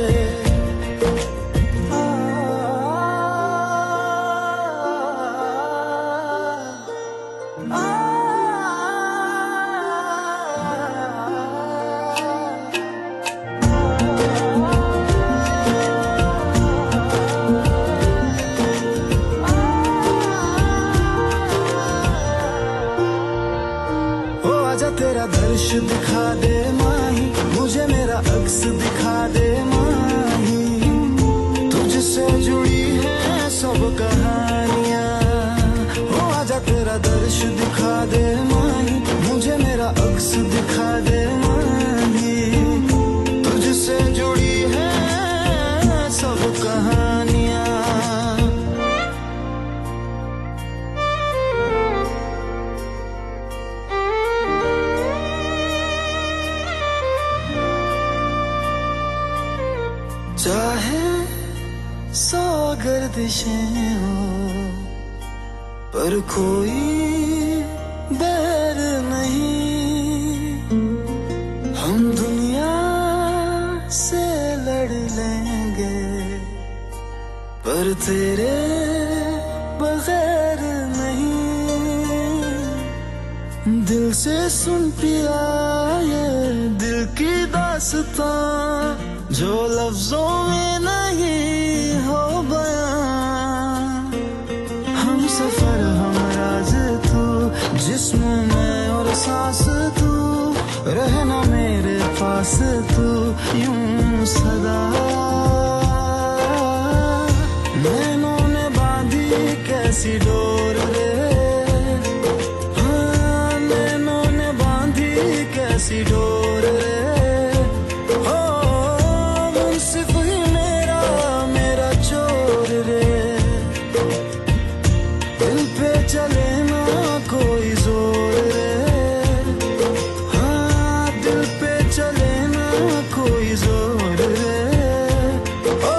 तेरा दर्श दिखा दे माही, मुझे मेरा अक्स दिखा दे माही। तुझसे जुड़ी है सब कहानियां। ओ आजा तेरा दर्श दिखा दे माही, मुझे मेरा अक्स दिखा दे माही। तुझसे जुड़ी है सब कहानियां। चाहे सौ गर्दिशें हो पर कोई बैर नहीं। हम दुनिया से लड़ लेंगे पर तेरे बगैर नहीं। दिल से सुन पिया ये दिल की दास्तां, जो लफ्जों में नहीं हो बयां। हम सफर हम राज तू, जिस्म में और सांस तू, रहना मेरे पास तू यूं सदा। नैनों ने बांधी कैसी डोर रे, हाँ नैनों ने बांधी कैसी डोर रे। चले ना कोई जोर रे। हाँ दिल पे चले ना कोई जोर रे। ओ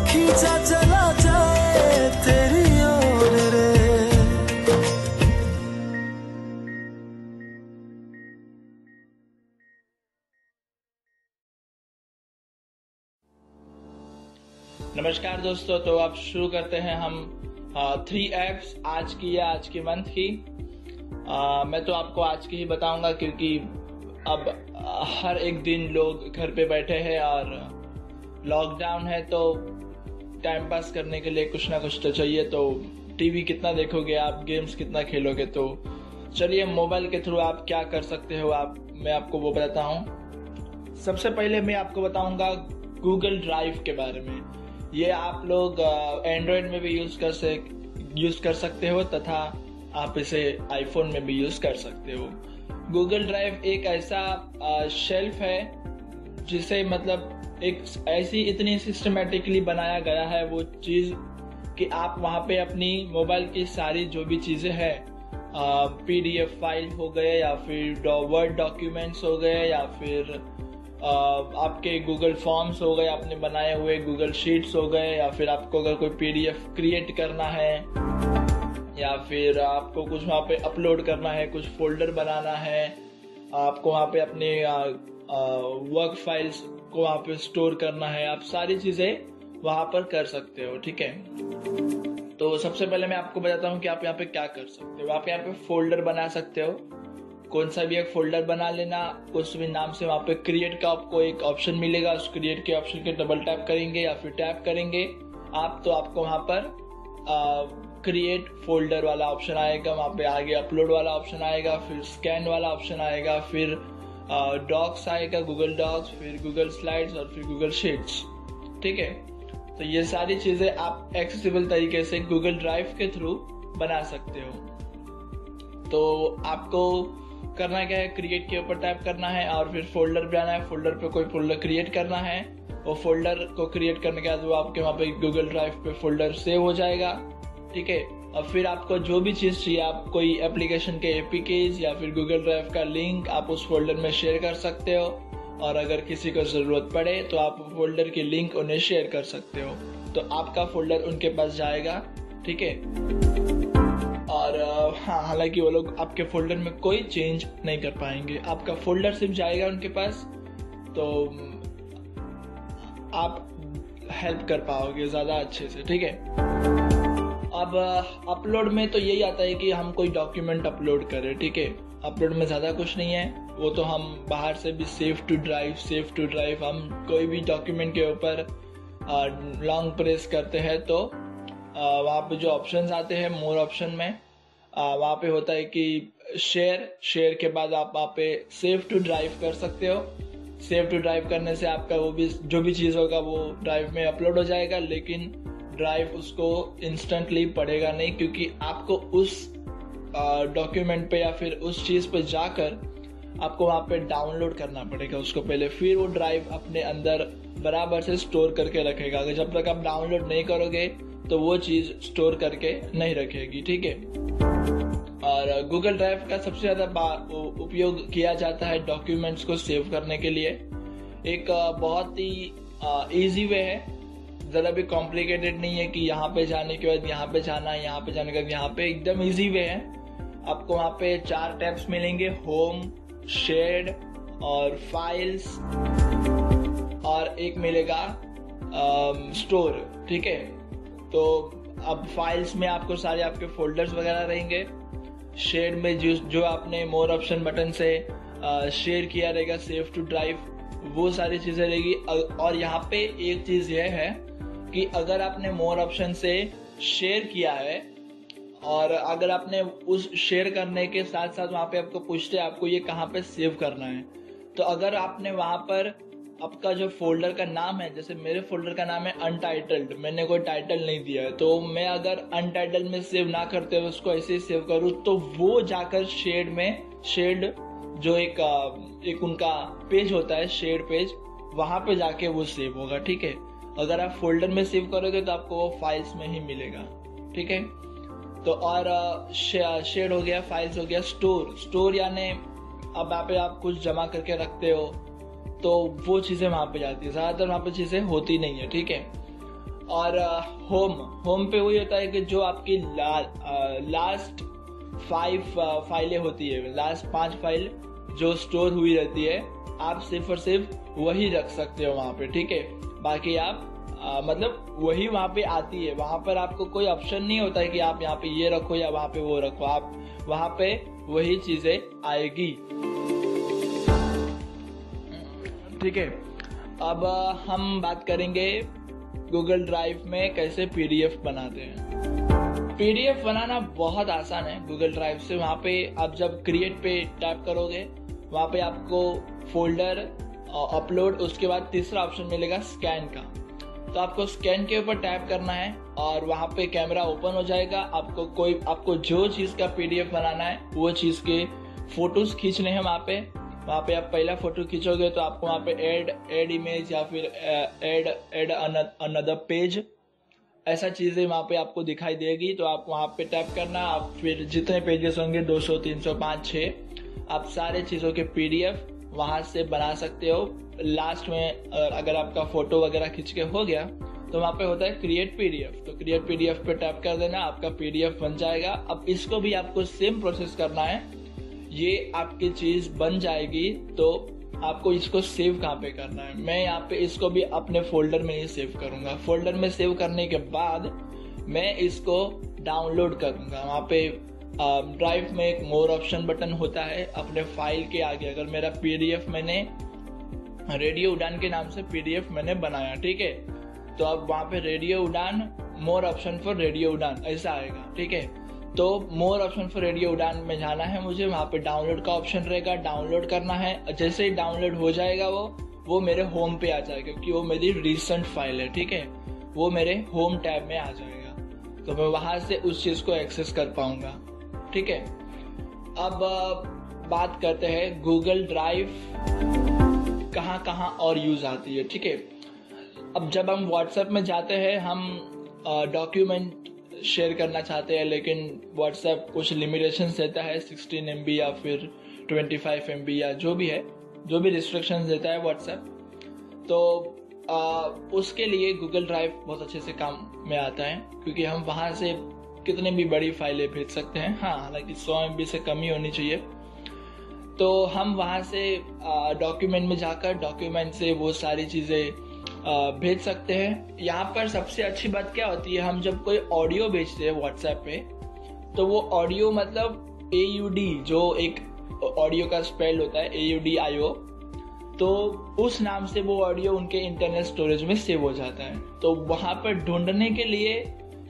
खींचा चला जाए तेरी ओर रे। नमस्कार दोस्तों, तो अब शुरू करते हैं हम 3 एप्स आज की या आज के मंथ की। मैं तो आपको आज की ही बताऊंगा क्योंकि अब हर एक दिन लोग घर पे बैठे हैं और लॉकडाउन है, तो टाइम पास करने के लिए कुछ ना कुछ तो चाहिए। तो टीवी कितना देखोगे आप, गेम्स कितना खेलोगे, तो चलिए मोबाइल के थ्रू आप क्या कर सकते हो मैं आपको वो बताता हूँ। सबसे पहले मैं आपको बताऊंगा गूगल ड्राइव के बारे में। ये आप लोग एंड्रॉयड में भी यूज कर सकते हो तथा आप इसे आईफोन में भी यूज कर सकते हो। गूगल ड्राइव एक ऐसा शेल्फ है जिसे मतलब एक ऐसी इतनी सिस्टमेटिकली बनाया गया है वो चीज कि आप वहां पे अपनी मोबाइल की सारी जो भी चीजें हैं, पीडीएफ फाइल हो गए या फिर वर्ड डॉक्यूमेंट्स हो गए या फिर आपके गूगल फॉर्म्स हो गए, आपने बनाए हुए गूगल शीट्स हो गए, या फिर आपको अगर कोई पीडीएफ क्रिएट करना है या फिर आपको कुछ वहाँ पे अपलोड करना है, कुछ फोल्डर बनाना है, आपको वहाँ पे अपने वर्क फाइल्स को वहाँ पे स्टोर करना है, आप सारी चीजें वहाँ पर कर सकते हो। ठीक है, तो सबसे पहले मैं आपको बताता हूँ कि आप यहाँ पे क्या कर सकते हो। आप यहाँ पे फोल्डर बना सकते हो, कौन सा भी एक फोल्डर बना लेना, उस भी नाम से वहाँ पे क्रिएट का आपको एक ऑप्शन मिलेगा। उस क्रिएट के ऑप्शन के डबल टैप करेंगे या फिर टैप करेंगे आप, तो आपको वहाँ पर क्रिएट फोल्डर वाला ऑप्शन आएगा, वहाँ पे आगे अपलोड वाला ऑप्शन आएगा, फिर स्कैन वाला ऑप्शन आएगा, फिर डॉक्स आएगा, गूगल डॉक्स, फिर गूगल स्लाइड्स और फिर गूगल शीट्स। ठीक है, तो ये सारी चीजें आप एक्सेसिबल तरीके से गूगल ड्राइव के थ्रू बना सकते हो। तो आपको करना क्या है, क्रिएट के ऊपर टैप करना है और फिर फोल्डर बनाना है, फोल्डर पे कोई फोल्डर क्रिएट करना है। वो फोल्डर को क्रिएट करने के बाद वो आपके वहाँ पे गूगल ड्राइव पे फोल्डर सेव हो जाएगा। ठीक है, और फिर आपको जो भी चीज़ चाहिए, आप कोई एप्लीकेशन के एपीकेज या फिर गूगल ड्राइव का लिंक आप उस फोल्डर में शेयर कर सकते हो, और अगर किसी को ज़रूरत पड़े तो आप फोल्डर की लिंक उन्हें शेयर कर सकते हो, तो आपका फोल्डर उनके पास जाएगा। ठीक है, और हाँ, हालांकि वो लोग आपके फोल्डर में कोई चेंज नहीं कर पाएंगे, आपका फोल्डर सिर्फ जाएगा उनके पास, तो आप हेल्प कर पाओगे ज़्यादा अच्छे से। ठीक है, अब अपलोड में तो यही आता है कि हम कोई डॉक्यूमेंट अपलोड करें। ठीक है, अपलोड में ज़्यादा कुछ नहीं है, वो तो हम बाहर से भी सेव टू ड्राइव हम कोई भी डॉक्यूमेंट के ऊपर लॉन्ग प्रेस करते हैं तो वहाँ पे जो ऑप्शंस आते हैं मोर ऑप्शन में, वहाँ पे होता है कि शेयर के बाद आप वहाँ पे सेव टू ड्राइव कर सकते हो। सेव टू ड्राइव करने से आपका वो भी जो भी चीज़ होगा वो ड्राइव में अपलोड हो जाएगा, लेकिन ड्राइव उसको इंस्टेंटली पढ़ेगा नहीं, क्योंकि आपको उस डॉक्यूमेंट पे या फिर उस चीज़ पे जाकर आपको वहाँ पे डाउनलोड करना पड़ेगा उसको पहले, फिर वो ड्राइव अपने अंदर बराबर से स्टोर करके रखेगा। अगर जब तक आप डाउनलोड नहीं करोगे तो वो चीज़ स्टोर करके नहीं रखेगी। ठीक है, और गूगल ड्राइव का सबसे ज़्यादा उपयोग किया जाता है डॉक्यूमेंट्स को सेव करने के लिए। एक बहुत ही इजी वे है, ज़रा भी कॉम्प्लिकेटेड नहीं है कि यहाँ पे जाने के बाद यहाँ पे जाना है, यहाँ पे जाने के बाद यहाँ पे, एकदम इजी वे है। आपको वहाँ पे 4 टैब्स मिलेंगे, होम, शेयर्ड और फाइल्स, और एक मिलेगा स्टोर। ठीक है, तो अब फाइल्स में आपको सारे आपके फोल्डर्स वगैरह रहेंगे, शेयर में जो आपने मोर ऑप्शन बटन से शेयर किया रहेगा, सेव टू ड्राइव, वो सारी चीज़ें रहेगी। और यहाँ पे एक चीज़ यह है कि अगर आपने मोर ऑप्शन से शेयर किया है और अगर आपने उस शेयर करने के साथ साथ वहाँ पे आपको पूछते हैं आपको ये कहाँ पे सेव करना है, तो अगर आपने वहाँ पर आपका जो फोल्डर का नाम है, जैसे मेरे फोल्डर का नाम है अनटाइटल्ड, मैंने कोई टाइटल नहीं दिया है, तो मैं अगर अनटाइटल्ड में सेव ना करते हुए उसको ऐसे ही सेव करूँ तो वो जाकर शेयर्ड जो एक उनका पेज होता है, शेयर्ड पेज, वहाँ पे जाके वो सेव होगा। ठीक है, अगर आप फोल्डर में सेव करोगे तो आपको वो फाइल्स में ही मिलेगा। ठीक है, तो और शेयर्ड हो गया, फाइल्स हो गया, स्टोर यानी अब यहाँ पे आप कुछ जमा करके रखते हो तो वो चीज़ें वहाँ पे जाती है, ज़्यादातर वहाँ पे चीज़ें होती नहीं है। ठीक है, और होम पे वही होता है कि जो आपकी लास्ट 5 फाइलें होती है, लास्ट 5 फाइल जो स्टोर हुई रहती है, आप सिर्फ और सिर्फ वही रख सकते हो वहाँ पे। ठीक है, बाकी आप मतलब वही वहाँ पे आती है, वहाँ पर आपको कोई ऑप्शन नहीं होता है कि आप यहाँ पे ये रखो या वहाँ पे वो रखो, आप वहाँ पे वही चीज़ें आएगी। ठीक है, अब हम बात करेंगे गूगल ड्राइव में कैसे पीडीएफ बनाते हैं। पीडीएफ बनाना बहुत आसान है गूगल ड्राइव से। वहाँ पे आप जब क्रिएट पे टैप करोगे, वहाँ पे आपको फोल्डर, अपलोड, उसके बाद तीसरा ऑप्शन मिलेगा स्कैन का, तो आपको स्कैन के ऊपर टैप करना है और वहाँ पे कैमरा ओपन हो जाएगा। आपको जो चीज़ का पीडीएफ बनाना है वो चीज़ के फोटोज खींचने हैं। वहाँ पे आप पहला फोटो खींचोगे तो आपको वहाँ पे ऐड इमेज या फिर ऐड अनदर पेज, ऐसा चीज़ें वहाँ पे आपको दिखाई देगी। तो आप वहाँ पे टैप करना, आप फिर जितने पेजेस होंगे 200, 300, 5, 6, आप सारे चीज़ों के पीडीएफ वहाँ से बना सकते हो। लास्ट में अगर आपका फोटो वगैरह खींच के हो गया तो वहाँ पे होता है क्रिएट पीडीएफ, तो क्रिएट पीडीएफ पे टैप कर देना, आपका पीडीएफ बन जाएगा। अब इसको भी आपको सेम प्रोसेस करना है, ये आपकी चीज़ बन जाएगी तो आपको इसको सेव कहाँ पे करना है। मैं यहाँ पे इसको भी अपने फोल्डर में ही सेव करूँगा। फोल्डर में सेव करने के बाद मैं इसको डाउनलोड करूँगा। वहाँ पे ड्राइव में एक मोर ऑप्शन बटन होता है अपने फाइल के आगे। अगर मेरा पीडीएफ मैंने रेडियो उड़ान के नाम से पीडीएफ मैंने बनाया, ठीक है, तो अब वहाँ पे रेडियो उड़ान मोर ऑप्शन फॉर रेडियो उड़ान ऐसा आएगा, ठीक है। तो मोर ऑप्शन फॉर रेडियो उड़ान में जाना है मुझे, वहाँ पे डाउनलोड का ऑप्शन रहेगा, डाउनलोड करना है। जैसे ही डाउनलोड हो जाएगा वो मेरे होम पे आ जाएगा, क्योंकि वो मेरी रिसेंट फाइल है, ठीक है। वो मेरे होम टैब में आ जाएगा, तो मैं वहां से उस चीज को एक्सेस कर पाऊंगा, ठीक है। अब बात करते हैं गूगल ड्राइव कहाँ कहाँ और यूज आती है, ठीक है। अब जब हम व्हाट्सएप में जाते हैं, हम डॉक्यूमेंट शेयर करना चाहते हैं, लेकिन व्हाट्सएप कुछ लिमिटेशंस देता है, 16 MB या फिर 25 MB या जो भी रिस्ट्रिक्शंस देता है व्हाट्सएप। तो उसके लिए गूगल ड्राइव बहुत अच्छे से काम में आता है, क्योंकि हम वहां से कितनी भी बड़ी फाइलें भेज सकते हैं। हाँ, हालांकि 100 MB से कम ही होनी चाहिए। तो हम वहां से डॉक्यूमेंट में जाकर डॉक्यूमेंट से वो सारी चीजें भेज सकते हैं। यहाँ पर सबसे अच्छी बात क्या होती है, हम जब कोई ऑडियो भेजते हैं व्हाट्सएप पे, तो वो ऑडियो मतलब AUD, जो एक ऑडियो का स्पेल होता है AUDIO, तो उस नाम से वो ऑडियो उनके इंटरनेट स्टोरेज में सेव हो जाता है। तो वहां पर ढूंढने के लिए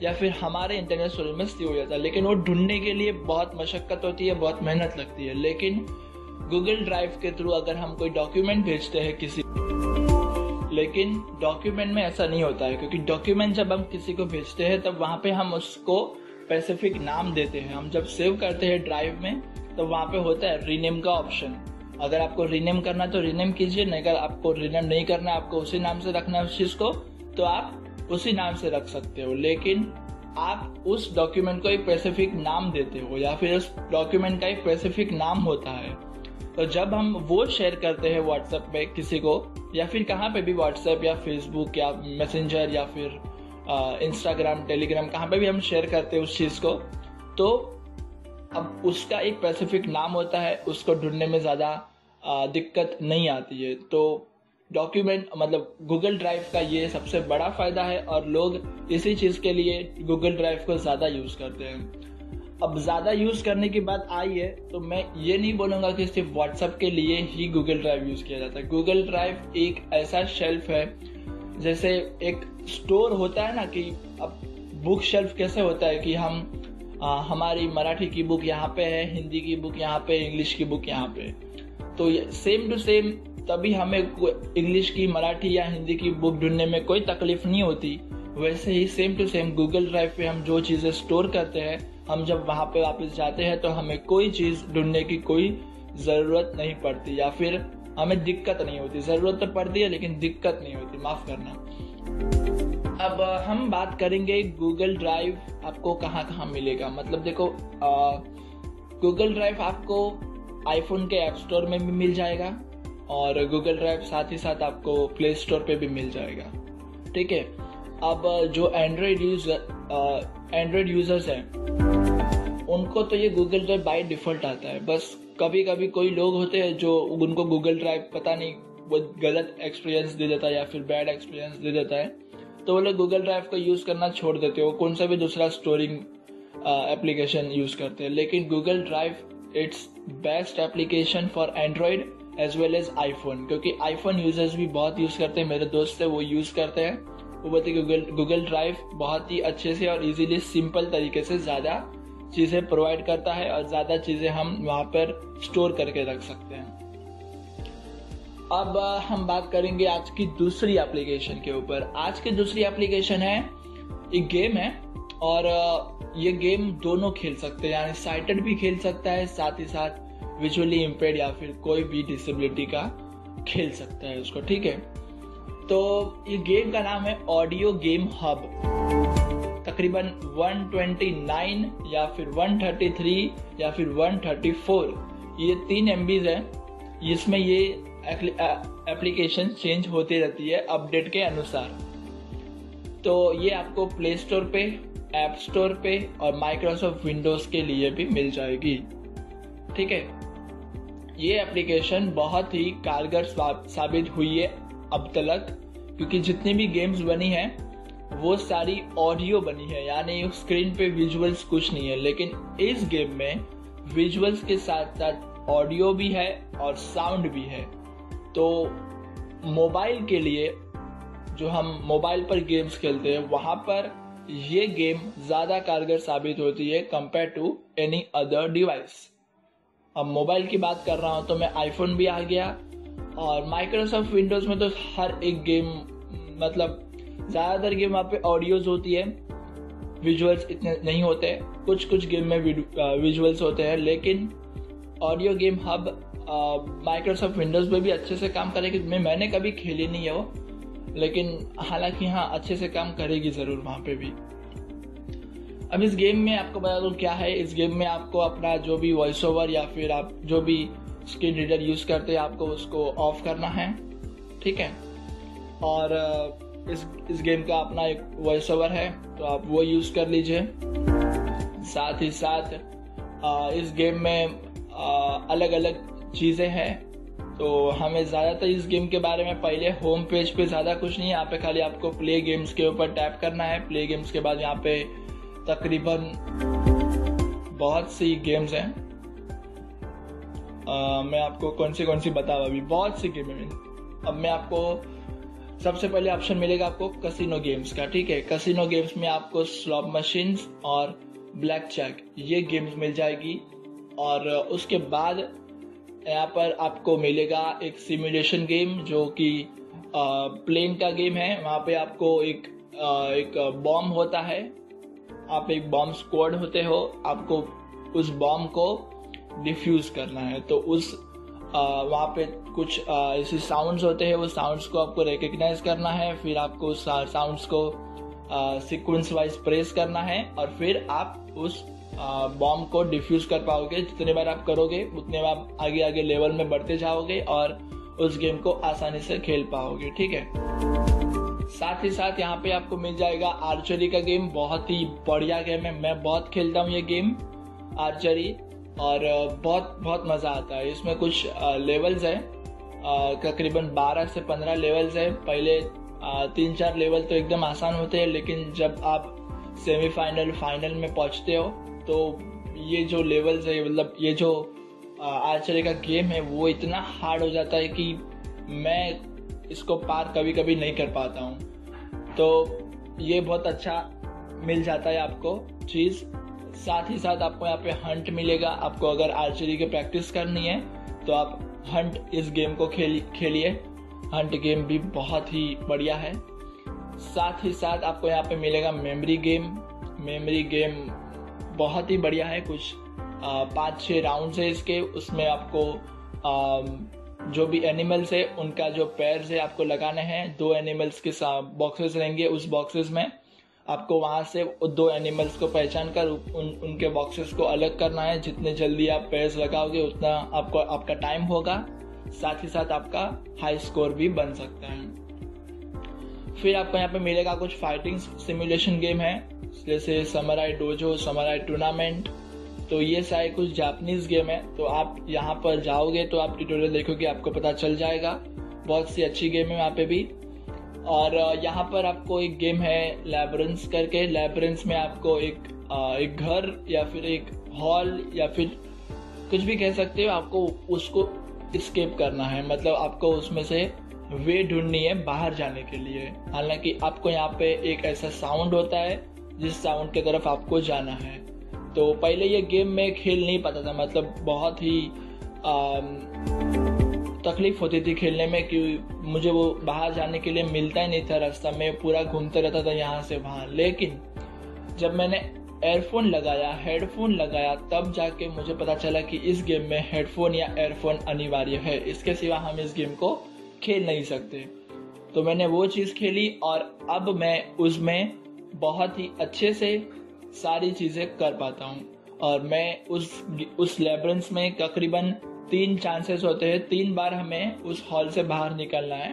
या फिर हमारे इंटरनेट स्टोरेज में सेव हो जाता है, लेकिन वो ढूंढने के लिए बहुत मशक्कत होती है, बहुत मेहनत लगती है। लेकिन गूगल ड्राइव के थ्रू अगर हम कोई डॉक्यूमेंट भेजते हैं लेकिन डॉक्यूमेंट में ऐसा नहीं होता है, क्योंकि डॉक्यूमेंट जब हम किसी को भेजते हैं तब वहां पे हम उसको स्पेसिफिक नाम देते हैं। हम जब सेव करते हैं ड्राइव में, तो वहां पे होता है रीनेम का ऑप्शन। अगर आपको रीनेम करना तो रीनेम कीजिए, नहीं अगर आपको रीनेम नहीं करना, आपको उसी नाम से रखना है उस चीज को, तो आप उसी नाम से रख सकते हो। लेकिन आप उस डॉक्यूमेंट को एक स्पेसिफिक नाम देते हो, या फिर उस डॉक्यूमेंट का एक स्पेसिफिक नाम होता है। तो जब हम वो शेयर करते हैं व्हाट्सएप पे किसी को, या फिर कहाँ पे भी, व्हाट्सएप या फेसबुक या मैसेंजर या फिर इंस्टाग्राम, टेलीग्राम, कहाँ पे भी हम शेयर करते हैं उस चीज को, तो अब उसका एक स्पेसिफिक नाम होता है, उसको ढूंढने में ज्यादा दिक्कत नहीं आती है। तो डॉक्यूमेंट मतलब गूगल ड्राइव का ये सबसे बड़ा फायदा है, और लोग इसी चीज के लिए गूगल ड्राइव को ज्यादा यूज करते हैं। अब ज्यादा यूज करने की बात आई है, तो मैं ये नहीं बोलूंगा कि सिर्फ व्हाट्सएप के लिए ही गूगल ड्राइव यूज किया जाता है। गूगल ड्राइव एक ऐसा शेल्फ है, जैसे एक स्टोर होता है ना, कि अब बुक शेल्फ कैसे होता है कि हम हमारी मराठी की बुक यहाँ पे है, हिंदी की बुक यहाँ पे, इंग्लिश की बुक यहाँ पे, तो सेम टू सेम तभी हमें इंग्लिश की, मराठी या हिंदी की बुक ढूंढने में कोई तकलीफ नहीं होती। वैसे ही same to same Google drive पे हम जो चीजें स्टोर करते हैं, हम जब वहां पे वापस जाते हैं तो हमें कोई चीज ढूंढने की कोई जरूरत नहीं पड़ती, या फिर हमें दिक्कत नहीं होती। जरूरत तो पड़ती है लेकिन दिक्कत नहीं होती, माफ करना। अब हम बात करेंगे गूगल ड्राइव आपको कहाँ कहाँ मिलेगा। मतलब देखो, गूगल ड्राइव आपको आईफोन के ऐप स्टोर में भी मिल जाएगा, और गूगल ड्राइव साथ ही साथ आपको प्ले स्टोर पे भी मिल जाएगा, ठीक है। अब जो एंड्रॉइड यूजर्स हैं, उनको तो ये गूगल ड्राइव बाय डिफॉल्ट आता है। बस कभी कभी कोई लोग होते हैं जो उनको गूगल ड्राइव पता नहीं वो गलत एक्सपीरियंस दे देता है या फिर बैड एक्सपीरियंस दे देता है, तो वो लोग गूगल ड्राइव को यूज करना छोड़ देते हो, कौन सा भी दूसरा स्टोरिंग एप्लीकेशन यूज करते हैं। लेकिन Google Drive it's best application for Android as well as iPhone, क्योंकि आईफोन यूजर्स भी बहुत यूज करते हैं। मेरे दोस्त है वो यूज करते हैं, वो बोलते हैं गूगल ड्राइव बहुत ही अच्छे से और इजीली सिंपल तरीके से ज्यादा चीजें प्रोवाइड करता है, और ज्यादा चीजें हम वहां पर स्टोर करके रख सकते हैं। अब हम बात करेंगे आज की दूसरी एप्लीकेशन के ऊपर। आज की दूसरी एप्लीकेशन है, एक गेम है, और ये गेम दोनों खेल सकते हैं, यानी साइटेड भी खेल सकता है, साथ ही साथ विजुअली इम्पेयर्ड या फिर कोई भी डिसेबिलिटी का खेल सकता है उसको, ठीक है। तो ये गेम का नाम है ऑडियो गेम हब। तकरीबन 129 या फिर 133 या फिर 134 ये 3 MB है। इसमें ये एप्लीकेशन चेंज होती रहती है अपडेट के अनुसार। तो ये आपको प्ले स्टोर पे, ऐप स्टोर पे और माइक्रोसॉफ्ट विंडोज के लिए भी मिल जाएगी, ठीक है। ये एप्लीकेशन बहुत ही कारगर साबित हुई है अब तक, क्योंकि जितनी भी गेम्स बनी है वो सारी ऑडियो बनी है, यानी स्क्रीन पे विजुअल्स कुछ नहीं है। लेकिन इस गेम में विजुअल्स के साथ साथ ऑडियो भी है और साउंड भी है। तो मोबाइल के लिए, जो हम मोबाइल पर गेम्स खेलते हैं, वहां पर ये गेम ज़्यादा कारगर साबित होती है compare to any other device. अब मोबाइल की बात कर रहा हूँ तो मैं आईफोन भी आ गया, और माइक्रोसॉफ्ट विंडोज़ में तो हर एक गेम, मतलब ज़्यादातर गेम वहाँ पे ऑडियोज होती है, विजुअल्स इतने नहीं होते। कुछ गेम में विजुअल्स होते हैं, लेकिन audio game hub Microsoft Windows पे भी अच्छे से काम करेगी। मैंने कभी खेली नहीं है वो, लेकिन हालांकि हाँ अच्छे से काम करेगी ज़रूर वहाँ पे भी। अब इस गेम में आपको बता दूँ क्या है। इस गेम में आपको अपना जो भी वॉइस ओवर या फिर आप जो भी स्क्रीन रीडर यूज़ करते हैं आपको उसको ऑफ करना है, ठीक है। और इस गेम का अपना एक वॉइस ओवर है तो आप वो यूज़ कर लीजिए। साथ ही साथ इस गेम में अलग अलग चीज़ें हैं, तो हमें ज़्यादातर इस गेम के बारे में पहले होम पेज पे ज़्यादा कुछ नहीं है। यहाँ पे खाली आपको प्ले गेम्स के ऊपर टैप करना है। प्ले गेम्स के बाद यहाँ पे तकरीबन बहुत सी गेम्स हैं। मैं आपको कौन सी बताऊँ, अभी बहुत सी गेम हैं। अब मैं आपको सबसे पहले ऑप्शन मिलेगा आपको कसिनो गेम्स का, ठीक है। कसिनो गेम्स में आपको स्लॉट मशीन्स और ब्लैक चेक ये गेम्स मिल जाएगी। और उसके बाद यहाँ पर आपको मिलेगा एक सिमुलेशन गेम जो कि प्लेन का गेम है। वहाँ पे आपको एक बॉम्ब होता है, आप एक बॉम्ब स्क्वाड होते हो, आपको उस बॉम्ब को डिफ्यूज करना है। तो उस वहाँ पे कुछ ऐसे साउंड्स होते हैं, वो साउंड्स को आपको रिकग्नाइज करना है। फिर आपको उस साउंड्स को सीक्वेंस वाइज प्रेस करना है और फिर आप उस बॉम्ब को डिफ्यूज कर पाओगे। जितने बार आप करोगे उतने बार आगे आगे लेवल में बढ़ते जाओगे और उस गेम को आसानी से खेल पाओगे, ठीक है। साथ ही साथ यहाँ पे आपको मिल जाएगा आर्चरी का गेम। बहुत ही बढ़िया गेम है, मैं बहुत खेलता हूँ ये गेम आर्चरी, और बहुत मज़ा आता है। इसमें कुछ लेवल्स है, तकरीबन 12 से 15 लेवल्स है। पहले 3-4 लेवल तो एकदम आसान होते हैं, लेकिन जब आप सेमीफाइनल फाइनल में पहुंचते हो तो ये जो लेवल्स है, मतलब ये जो आर्चरी का गेम है वो इतना हार्ड हो जाता है कि मैं इसको पार कभी कभी नहीं कर पाता हूँ। तो ये बहुत अच्छा मिल जाता है आपको चीज़। साथ ही साथ आपको यहाँ पे हंट मिलेगा। आपको अगर आर्चरी की प्रैक्टिस करनी है तो आप हंट इस गेम को खेलिए। हंट गेम भी बहुत ही बढ़िया है। साथ ही साथ आपको यहाँ पे मिलेगा मेमोरी गेम बहुत ही बढ़िया है। कुछ 5-6 राउंड्स है इसके। उसमें आपको जो भी एनिमल्स है उनका जो पैर्स है आपको लगाने हैं। 2 एनिमल्स के बॉक्सेस रहेंगे, उस बॉक्सेस में आपको वहां से 2 एनिमल्स को पहचान कर उनके बॉक्सेस को अलग करना है। जितने जल्दी आप पैर्स लगाओगे उतना आपका टाइम होगा। साथ ही साथ आपका हाई स्कोर भी बन सकता है। फिर आपको यहाँ पे मिलेगा कुछ फाइटिंग सिमुलेशन गेम है, जैसे समराई डोजो, समराई टूर्नामेंट। तो ये सारे कुछ जापानीज गेम है। तो आप यहाँ पर जाओगे तो आप ट्यूटोरियल देखोगे, आपको पता चल जाएगा। बहुत सी अच्छी गेम है वहाँ पे भी। और यहाँ पर आपको एक गेम है लैब्रिंथ करके। लैब्रिंथ में आपको एक घर या फिर एक हॉल या फिर कुछ भी कह सकते हो, आपको उसको एस्केप करना है। मतलब आपको उसमें से वे ढूंढनी है बाहर जाने के लिए। हालांकि आपको यहाँ पे एक ऐसा साउंड होता है जिस साउंड की तरफ आपको जाना है। तो पहले ये गेम में खेल नहीं पाता था, मतलब बहुत ही तकलीफ होती थी खेलने में, कि मुझे वो बाहर जाने के लिए मिलता ही नहीं था रास्ता। मैं पूरा घूमते रहता था यहाँ से वहाँ। लेकिन जब मैंने हेडफोन लगाया तब जाके मुझे पता चला कि इस गेम में हेडफोन या एयरफोन अनिवार्य है। इसके सिवा हम इस गेम को खेल नहीं सकते। तो मैंने वो चीज़ खेली और अब मैं उसमें बहुत ही अच्छे से सारी चीज़ें कर पाता हूँ। और मैं उस लैब्रिंथ में तकरीबन 3 चांसेस होते हैं, 3 बार हमें उस हॉल से बाहर निकलना है।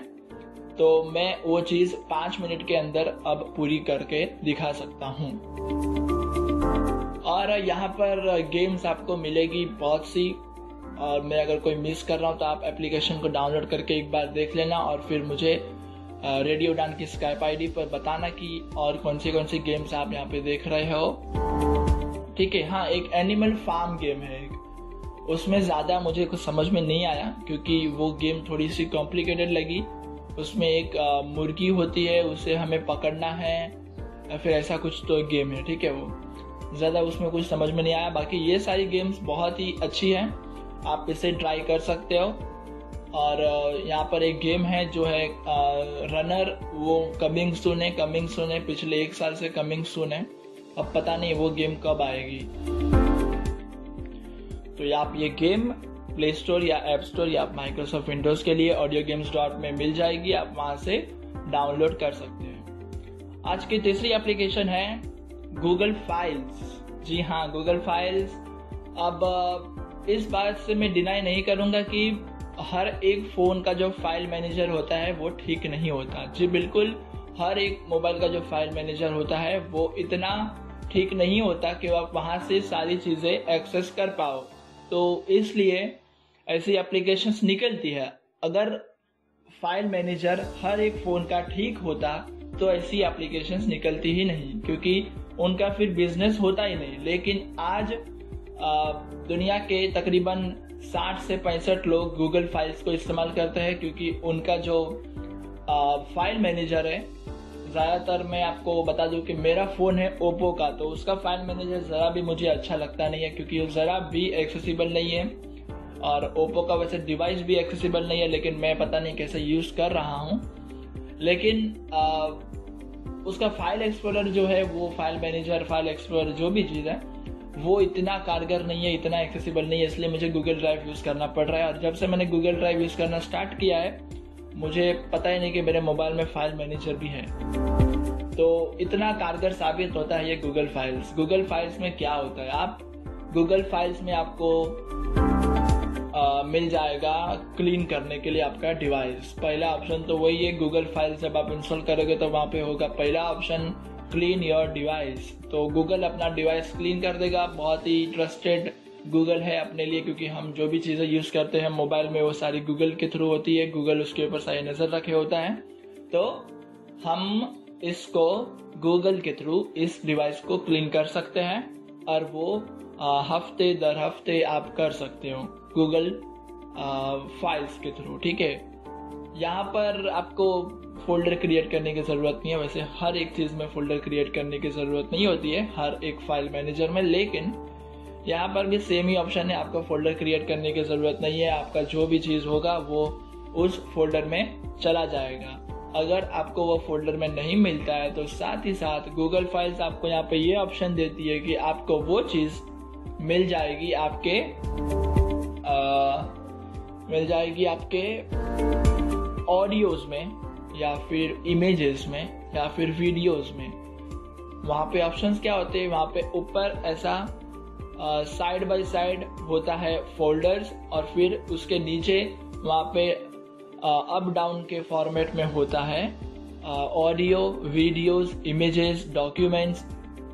तो मैं वो चीज़ 5 मिनट के अंदर अब पूरी करके दिखा सकता हूँ। और यहाँ पर गेम्स आपको मिलेगी बहुत सी, और मैं अगर कोई मिस कर रहा हूँ तो आप एप्लीकेशन को डाउनलोड करके एक बार देख लेना और फिर मुझे रेडियो डान की स्काइप आईडी पर बताना कि और कौन सी गेम्स आप यहाँ पे देख रहे हो, ठीक है। हाँ, एक एनिमल फार्म गेम है, उसमें ज़्यादा मुझे कुछ समझ में नहीं आया क्योंकि वो गेम थोड़ी सी कॉम्प्लिकेटेड लगी। उसमें एक मुर्गी होती है, उसे हमें पकड़ना है या फिर ऐसा कुछ तो गेम है, ठीक है। वो ज़्यादा उसमें कुछ समझ में नहीं आया। बाकी ये सारी गेम्स बहुत ही अच्छी हैं, आप इसे ट्राई कर सकते हो। और यहाँ पर एक गेम है जो है रनर, वो कमिंग सून है, पिछले 1 साल से कमिंग सून है। अब पता नहीं वो गेम कब आएगी। तो आप ये गेम प्ले स्टोर या ऐप स्टोर या माइक्रोसॉफ्ट विंडोज के लिए audiogames.com में मिल जाएगी, आप वहां से डाउनलोड कर सकते हैं। आज की तीसरी एप्लीकेशन है गूगल फाइल्स। जी हाँ, गूगल फाइल्स। अब इस बात से मैं डिनाई नहीं करूंगा कि हर एक फोन का जो फाइल मैनेजर होता है वो ठीक नहीं होता। जी बिल्कुल, हर एक मोबाइल का जो फाइल मैनेजर होता है वो इतना ठीक नहीं होता कि आप वहां से सारी चीजें एक्सेस कर पाओ। तो इसलिए ऐसी एप्लीकेशंस निकलती है। अगर फाइल मैनेजर हर एक फोन का ठीक होता तो ऐसी एप्लीकेशंस निकलती ही नहीं, क्योंकि उनका फिर बिजनेस होता ही नहीं। लेकिन आज दुनिया के तकरीबन 60 से 65 लोग गूगल फाइल्स को इस्तेमाल करते हैं, क्योंकि उनका जो फाइल मैनेजर है, ज़्यादातर मैं आपको बता दूं कि मेरा फ़ोन है ओप्पो का, तो उसका फाइल मैनेजर ज़रा भी मुझे अच्छा लगता नहीं है, क्योंकि वो ज़रा भी एक्सेसिबल नहीं है। और ओप्पो का वैसे डिवाइस भी एक्सेसिबल नहीं है, लेकिन मैं पता नहीं कैसे यूज़ कर रहा हूँ। लेकिन उसका फाइल एक्सप्लोरर जो है, वो फाइल मैनेजर, फाइल एक्सप्लोरर जो भी चीज़ है, वो इतना कारगर नहीं है, इतना एक्सेसिबल नहीं है, इसलिए मुझे गूगल ड्राइव यूज़ करना पड़ रहा है। और जब से मैंने गूगल ड्राइव यूज़ करना स्टार्ट किया है, मुझे पता ही नहीं कि मेरे मोबाइल में फाइल मैनेजर भी है। तो इतना कारगर साबित होता है ये गूगल फाइल्स। गूगल फाइल्स में क्या होता है, आप गूगल फाइल्स में आपको मिल जाएगा क्लीन करने के लिए आपका डिवाइस। पहला ऑप्शन तो वही है, गूगल फाइल्स जब आप इंस्टॉल करोगे तो वहाँ पे होगा पहला ऑप्शन, क्लीन योर डिवाइस। तो गूगल अपना डिवाइस क्लीन कर देगा। बहुत ही ट्रस्टेड गूगल है अपने लिए, क्योंकि हम जो भी चीज़ें यूज़ करते हैं मोबाइल में वो सारी गूगल के थ्रू होती है। गूगल उसके ऊपर सारी नज़र रखे होता है, तो हम इसको गूगल के थ्रू इस डिवाइस को क्लीन कर सकते हैं, और वो हफ्ते दर हफ्ते आप कर सकते हो गूगल फाइल्स के थ्रू, ठीक है। यहाँ पर आपको फोल्डर क्रिएट करने की ज़रूरत नहीं है। वैसे हर एक चीज़ में फोल्डर क्रिएट करने की ज़रूरत नहीं होती है हर एक फाइल मैनेजर में, लेकिन यहाँ पर भी सेम ही ऑप्शन है, आपको फोल्डर क्रिएट करने की ज़रूरत नहीं है। आपका जो भी चीज़ होगा वो उस फोल्डर में चला जाएगा। अगर आपको वो फोल्डर में नहीं मिलता है तो साथ ही साथ गूगल फाइल्स आपको यहाँ पे ये ऑप्शन देती है कि आपको वो चीज़ मिल जाएगी आपके ऑडियोज में, या फिर इमेजेस में, या फिर वीडियोस में। वहाँ पे ऑप्शंस क्या होते हैं, वहाँ पे ऊपर ऐसा साइड बाय साइड होता है फोल्डर्स, और फिर उसके नीचे वहाँ पे अप डाउन के फॉर्मेट में होता है audio, videos, images, documents,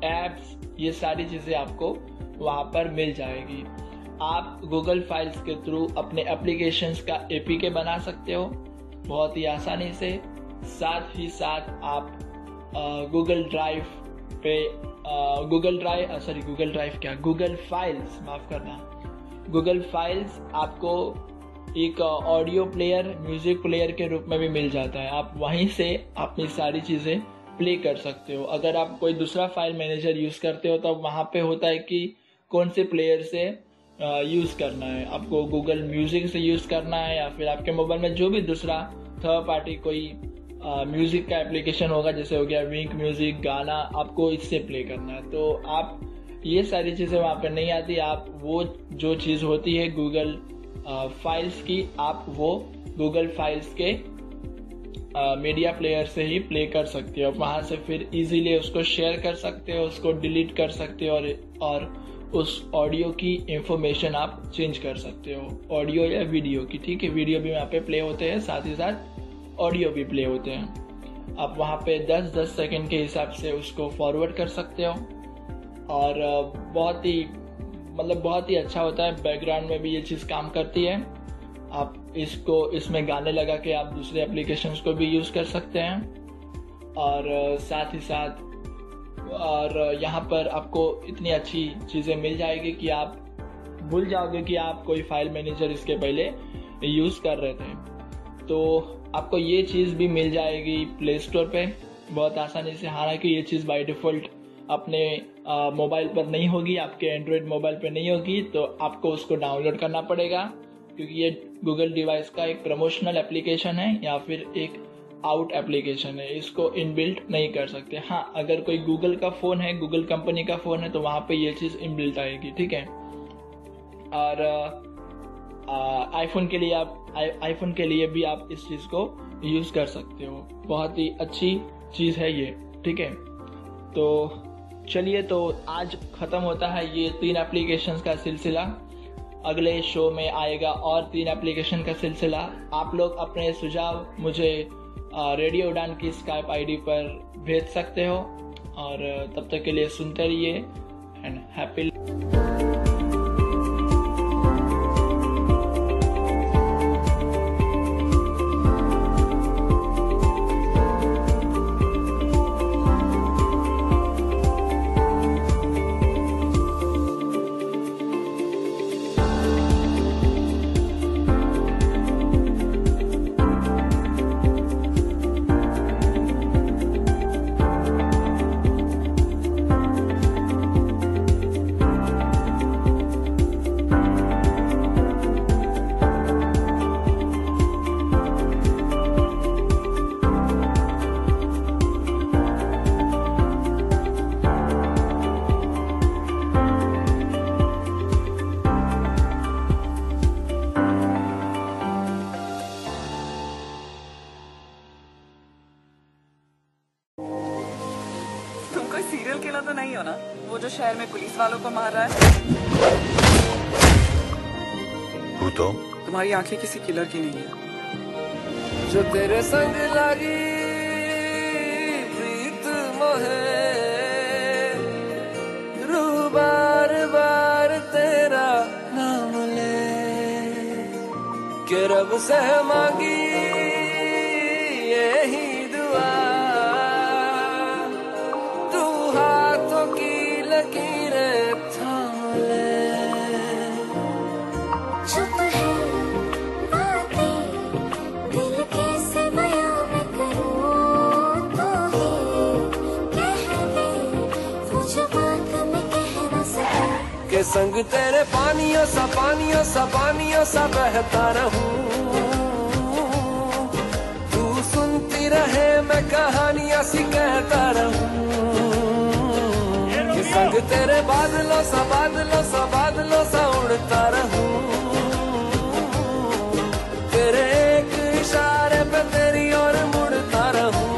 apps. ये सारी चीज़ें आपको वहाँ पर मिल जाएगी। आप गूगल फाइल्स के थ्रू अपने एप्लीकेशंस का एपीके बना सकते हो बहुत ही आसानी से। साथ ही साथ आप गूगल फाइल्स आपको एक ऑडियो प्लेयर, म्यूजिक प्लेयर के रूप में भी मिल जाता है। आप वहीं से अपनी सारी चीज़ें प्ले कर सकते हो। अगर आप कोई दूसरा फाइल मैनेजर यूज़ करते हो तो वहाँ पे होता है कि कौन से प्लेयर से यूज़ करना है, आपको गूगल म्यूजिक से यूज़ करना है, या फिर आपके मोबाइल में जो भी दूसरा थर्ड पार्टी कोई म्यूजिक का एप्लीकेशन होगा, जैसे हो गया विंक म्यूजिक, गाना, आपको इससे प्ले करना है। तो आप ये सारी चीज़ें वहाँ पर नहीं आती। आप वो जो चीज़ होती है गूगल फाइल्स की, आप वो गूगल फाइल्स के मीडिया प्लेयर से ही प्ले कर सकते हो। वहाँ से फिर इजीली उसको शेयर कर सकते हो, उसको डिलीट कर सकते हो, और उस ऑडियो की इंफॉर्मेशन आप चेंज कर सकते हो, ऑडियो या वीडियो की, ठीक है। वीडियो भी वहाँ पे प्ले होते हैं, साथ ही साथ ऑडियो भी प्ले होते हैं। आप वहाँ पे 10-10 सेकंड के हिसाब से उसको फॉरवर्ड कर सकते हो, और बहुत ही अच्छा होता है। बैकग्राउंड में भी ये चीज़ काम करती है। आप इसमें गाने लगा के आप दूसरे एप्लीकेशंस को भी यूज़ कर सकते हैं। और साथ ही साथ यहाँ पर आपको इतनी अच्छी चीज़ें मिल जाएगी कि आप भूल जाओगे कि आप कोई फाइल मैनेजर इसके पहले यूज़ कर रहे थे। तो आपको ये चीज़ भी मिल जाएगी प्ले स्टोर पे, बहुत आसानी से। हालांकि ये चीज़ बाय डिफ़ॉल्ट अपने मोबाइल पर नहीं होगी, आपके एंड्रॉयड मोबाइल पर नहीं होगी, तो आपको उसको डाउनलोड करना पड़ेगा, क्योंकि ये गूगल डिवाइस का एक प्रमोशनल एप्लीकेशन है या फिर एक आउट एप्लीकेशन है। इसको इनबिल्ट नहीं कर सकते। हाँ, अगर कोई गूगल का फ़ोन है, गूगल कंपनी का फ़ोन है, तो वहाँ पे ये चीज़ इनबिल्ट आएगी, ठीक है। और आईफोन के लिए भी आप इस चीज़ को यूज़ कर सकते हो। बहुत ही अच्छी चीज़ है ये, ठीक है। तो चलिए, तो आज ख़त्म होता है ये 3 एप्लीकेशंस का सिलसिला। अगले शो में आएगा और 3 एप्लीकेशन का सिलसिला। आप लोग अपने सुझाव मुझे रेडियो उड़ान की स्काइप आईडी पर भेज सकते हो, और तब तक के लिए सुनते रहिए एंड हैप्पी। सीरियल किलर तो नहीं हो ना, वो जो शहर में पुलिस वालों को मार रहा है? हूँ तो तुम्हारी आंखें किसी किलर की नहीं है। जो तेरे संग लगी प्रीत मोहे, रूह बार बार तेरा नाम ले, के रब से मांगी यही दुआ, तू हाथों की लकीरें थाम ले। चुप है बातें दिल कैसे बयां मैं करूं, तो ही कह दे वो जो बात मैं कह न सकूं। के संग तेरे पानियों सा बहता रहूं, तू सुनती रहे मैं कहानियां सी कहता रहूं, के संग तेरे बादलों सा उड़ता रहूं, तेरे एक इशारे पे तेरी ओर मुड़ता रहूं।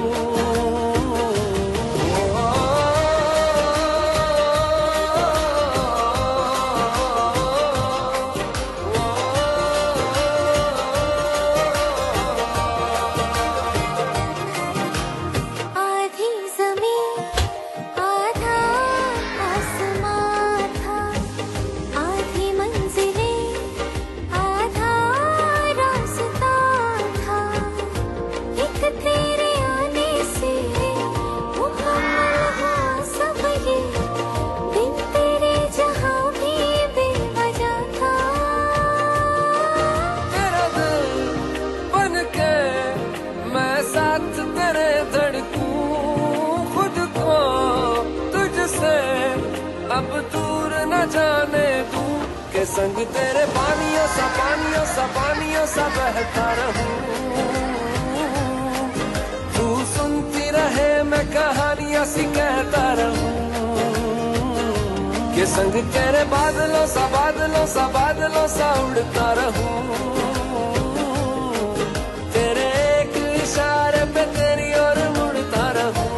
आधी ज़मीं आधा आसमां था, आधी मंजिलें आधा रास्ता था, एक तेरे आने से मुकम्मल हुआ सब ये, बिन तेरे जहां भी बेवजह था। तेरा दिल बन के मैं साथ तेरे धड़कूं, खुद को तुझसे अब दूर न जाने दूं, के संग तेरे पानियों सा बहता रहूं, तू सुनती रहे मैं कहानियां सी कहता रहूं, के संग तेरे बादलों सा उड़ता रहूं, तेरे एक इशारे पे तेरी ओर मुड़ता रहूं।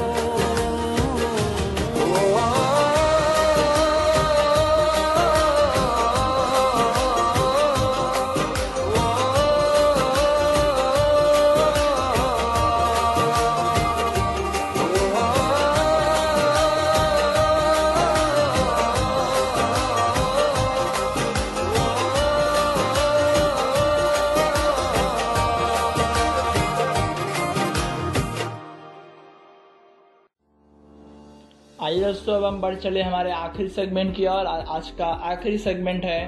आइए दोस्तों, अब हम बढ़ चले हमारे आखिरी सेगमेंट की ओर। आज का आखिरी सेगमेंट है,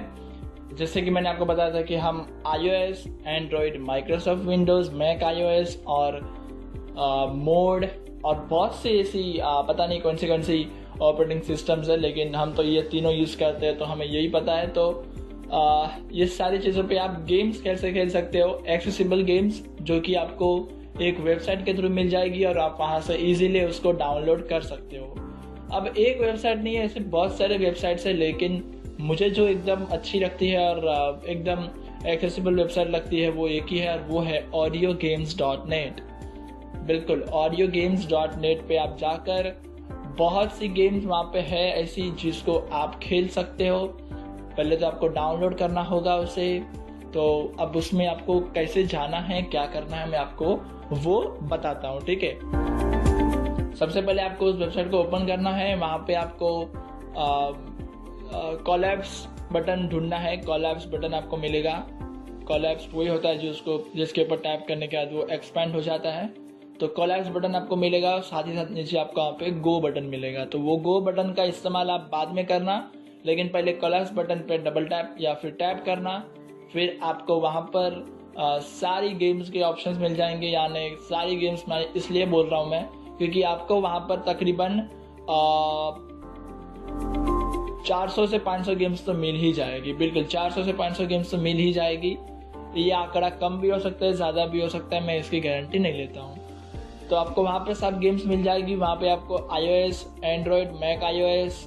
जैसे कि मैंने आपको बताया था कि हम iOS, Android, Microsoft Windows, Mac iOS और मोड और बहुत सी ऐसी पता नहीं कौन सी ऑपरेटिंग सिस्टम्स है, लेकिन हम तो ये तीनों यूज़ करते हैं तो हमें यही पता है। तो ये सारी चीज़ों पे आप गेम्स कैसे खेल सकते हो, एक्सेसिबल गेम्स जो कि आपको एक वेबसाइट के थ्रू मिल जाएगी और आप वहाँ से इजीली उसको डाउनलोड कर सकते हो। अब एक वेबसाइट नहीं है, ऐसे बहुत सारे वेबसाइट्स है, लेकिन मुझे जो एकदम अच्छी लगती है और एकदम एक्सेसिबल वेबसाइट लगती है वो एक ही है, और वो है audiogames.net। बिल्कुल, audiogames.net पे आप जाकर बहुत सी गेम्स वहाँ पे है ऐसी जिसको आप खेल सकते हो। पहले तो आपको डाउनलोड करना होगा उसे, तो अब उसमें आपको कैसे जाना है, क्या करना है, मैं आपको वो बताता हूँ, ठीक है। सबसे पहले आपको उस वेबसाइट को ओपन करना है। वहाँ पे आपको कोलैप्स बटन ढूंढना है। कोलैप्स बटन आपको मिलेगा। कोलैप्स वही होता है जिसके ऊपर टैप करने के बाद वो एक्सपैंड हो जाता है। तो कोलैप्स बटन आपको मिलेगा, साथ ही साथ नीचे आपको वहाँ पे गो बटन मिलेगा। तो वो गो बटन का इस्तेमाल आप बाद में करना, लेकिन पहले कोलैप्स बटन पे डबल टैप या फिर टैप करना। फिर आपको वहाँ पर सारी गेम्स के ऑप्शंस मिल जाएंगे। यानी सारी गेम्स मैं इसलिए बोल रहा हूँ मैं क्योंकि आपको वहाँ पर तकरीबन 400 से 500 गेम्स तो मिल ही जाएगी। बिल्कुल 400 से 500 गेम्स तो मिल ही जाएगी। ये आंकड़ा कम भी हो सकता है, ज़्यादा भी हो सकता है, मैं इसकी गारंटी नहीं लेता हूँ। तो आपको वहाँ पे सब गेम्स मिल जाएगी। वहाँ पे आपको iOS, एंड्रॉयड, मैक iOS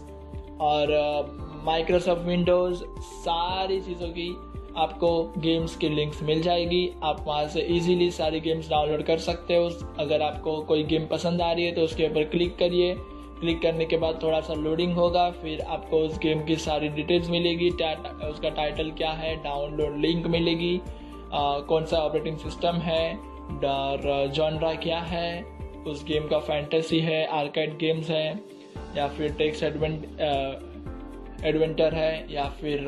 और माइक्रोसॉफ्ट विंडोज़ सारी चीज़ों की आपको गेम्स की लिंक्स मिल जाएगी। आप वहाँ से इजीली सारी गेम्स डाउनलोड कर सकते हो। अगर आपको कोई गेम पसंद आ रही है तो उसके ऊपर क्लिक करिए। क्लिक करने के बाद थोड़ा सा लोडिंग होगा, फिर आपको उस गेम की सारी डिटेल्स मिलेगी। उसका टाइटल क्या है, डाउनलोड लिंक मिलेगी, कौन सा ऑपरेटिंग सिस्टम है, जॉनरा क्या है, उस गेम का फैंटेसी है, आर्केड गेम्स है या फिर टेक्स्ट एडवेंचर है या फिर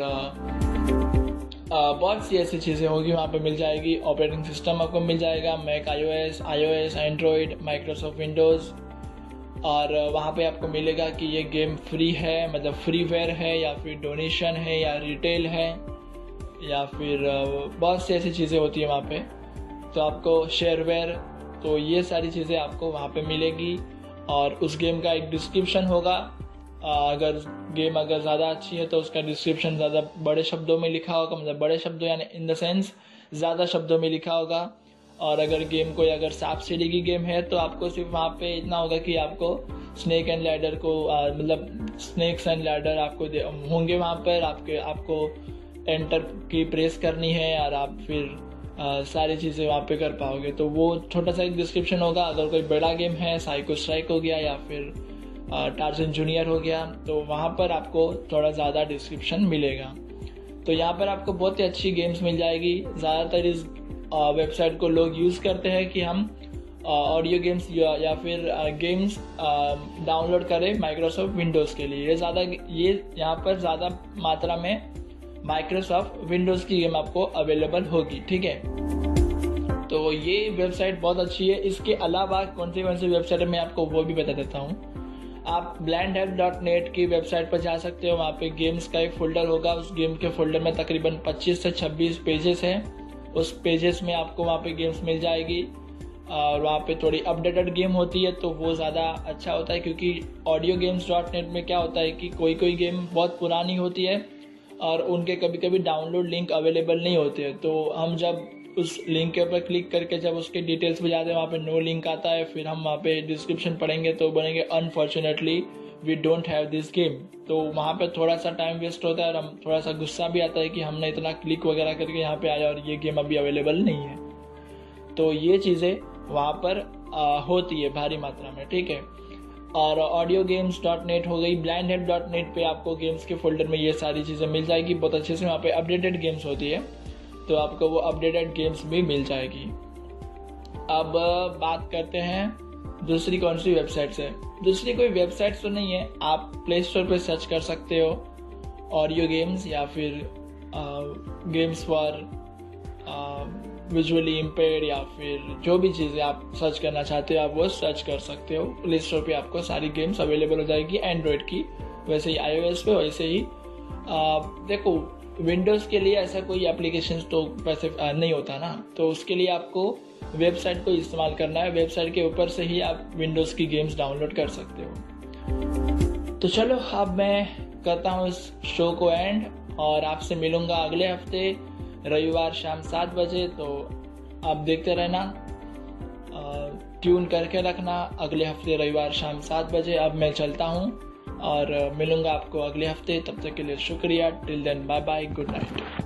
बहुत सी ऐसी चीज़ें होगी वहाँ पे मिल जाएगी। ऑपरेटिंग सिस्टम आपको मिल जाएगा, Mac iOS, Android, Microsoft Windows. और वहाँ पे आपको मिलेगा कि ये गेम फ्री है, मतलब फ्रीवेयर है या फिर डोनेशन है या रिटेल है या फिर बहुत सी ऐसी चीज़ें होती है वहाँ पे। तो आपको शेयरवेयर, तो ये सारी चीज़ें आपको वहाँ पे मिलेगी। और उस गेम का एक डिस्क्रिप्शन होगा। अगर गेम ज़्यादा अच्छी है तो उसका डिस्क्रिप्शन ज़्यादा बड़े शब्दों में लिखा होगा, मतलब बड़े शब्दों यानी इन द सेंस ज़्यादा शब्दों में लिखा होगा। और अगर गेम कोई सांप सीढ़ी की गेम है तो आपको सिर्फ वहाँ पे इतना होगा कि आपको स्नेक एंड लैडर को मतलब स्नेक्स एंड लैडर आपको होंगे वहाँ पर। आपको एंटर की प्रेस करनी है और आप फिर सारी चीज़ें वहाँ पे कर पाओगे। तो वो छोटा सा एक डिस्क्रिप्शन होगा। अगर कोई बड़ा गेम है, साइको स्ट्राइक हो गया या फिर टार्जन जूनियर हो गया, तो वहाँ पर आपको थोड़ा ज़्यादा डिस्क्रिप्शन मिलेगा। तो यहाँ पर आपको बहुत ही अच्छी गेम्स मिल जाएगी। ज़्यादातर इस वेबसाइट को लोग यूज़ करते हैं कि हम ऑडियो गेम्स या फिर गेम्स डाउनलोड करें माइक्रोसॉफ्ट विंडोज़ के लिए। ये यहाँ पर ज़्यादा मात्रा में माइक्रोसॉफ्ट विंडोज़ की गेम आपको अवेलेबल होगी, ठीक है। तो ये वेबसाइट बहुत अच्छी है। इसके अलावा कौन सी वेबसाइट है मैं आपको वो भी बता देता हूँ। आप blindhelp.net की वेबसाइट पर जा सकते हो। वहाँ पे गेम्स का एक फोल्डर होगा। उस गेम के फोल्डर में तकरीबन 25 से 26 पेजेस हैं। उस पेजेस में आपको वहाँ पे गेम्स मिल जाएगी और वहाँ पे थोड़ी अपडेटेड गेम होती है, तो वो ज़्यादा अच्छा होता है। क्योंकि audiogames.net में क्या होता है कि कोई गेम बहुत पुरानी होती है और उनके कभी कभी डाउनलोड लिंक अवेलेबल नहीं होते हैं। तो हम जब उस लिंक के ऊपर क्लिक करके जब उसके डिटेल्स पे जाते हैं, वहाँ पे नो लिंक आता है। फिर हम वहाँ पे डिस्क्रिप्शन पढ़ेंगे तो बनेंगे unfortunately we don't have this game. तो वहाँ पे थोड़ा सा टाइम वेस्ट होता है और हम थोड़ा सा गुस्सा भी आता है कि हमने इतना क्लिक वगैरह करके यहाँ पे आया और ये गेम अभी अवेलेबल नहीं है। तो ये चीज़ें वहाँ पर होती है भारी मात्रा में, ठीक है। और audiogames.net हो गई। blindhelp.net पे आपको गेम्स के फोल्डर में ये सारी चीज़ें मिल जाएगी बहुत अच्छे से। वहाँ पे अपडेटेड गेम्स होती है, तो आपको वो अपडेटेड गेम्स भी मिल जाएगी। अब बात करते हैं दूसरी कौन सी वेबसाइट से। दूसरी कोई वेबसाइट तो नहीं है, आप प्ले स्टोर पर सर्च कर सकते हो ऑडियो गेम्स या फिर गेम्स फॉर विजुअली इम्पेयर्ड या फिर जो भी चीज़ें आप सर्च करना चाहते हो आप वो सर्च कर सकते हो। प्ले स्टोर पे आपको सारी गेम्स अवेलेबल हो जाएगी एंड्रॉयड की, वैसे ही iOS पे वैसे ही। देखो विंडोज़ के लिए ऐसा कोई एप्लीकेशन तो वैसे नहीं होता ना, तो उसके लिए आपको वेबसाइट को इस्तेमाल करना है। वेबसाइट के ऊपर से ही आप विंडोज़ की गेम्स डाउनलोड कर सकते हो। तो चलो अब मैं करता हूँ इस शो को एंड, और आपसे मिलूँगा अगले हफ्ते रविवार शाम 7 बजे। तो आप देखते रहना, ट्यून करके रखना अगले हफ्ते रविवार शाम 7 बजे। अब मैं चलता हूँ और मिलूँगा आपको अगले हफ्ते। तब तक के लिए शुक्रिया। Till then bye bye, good night.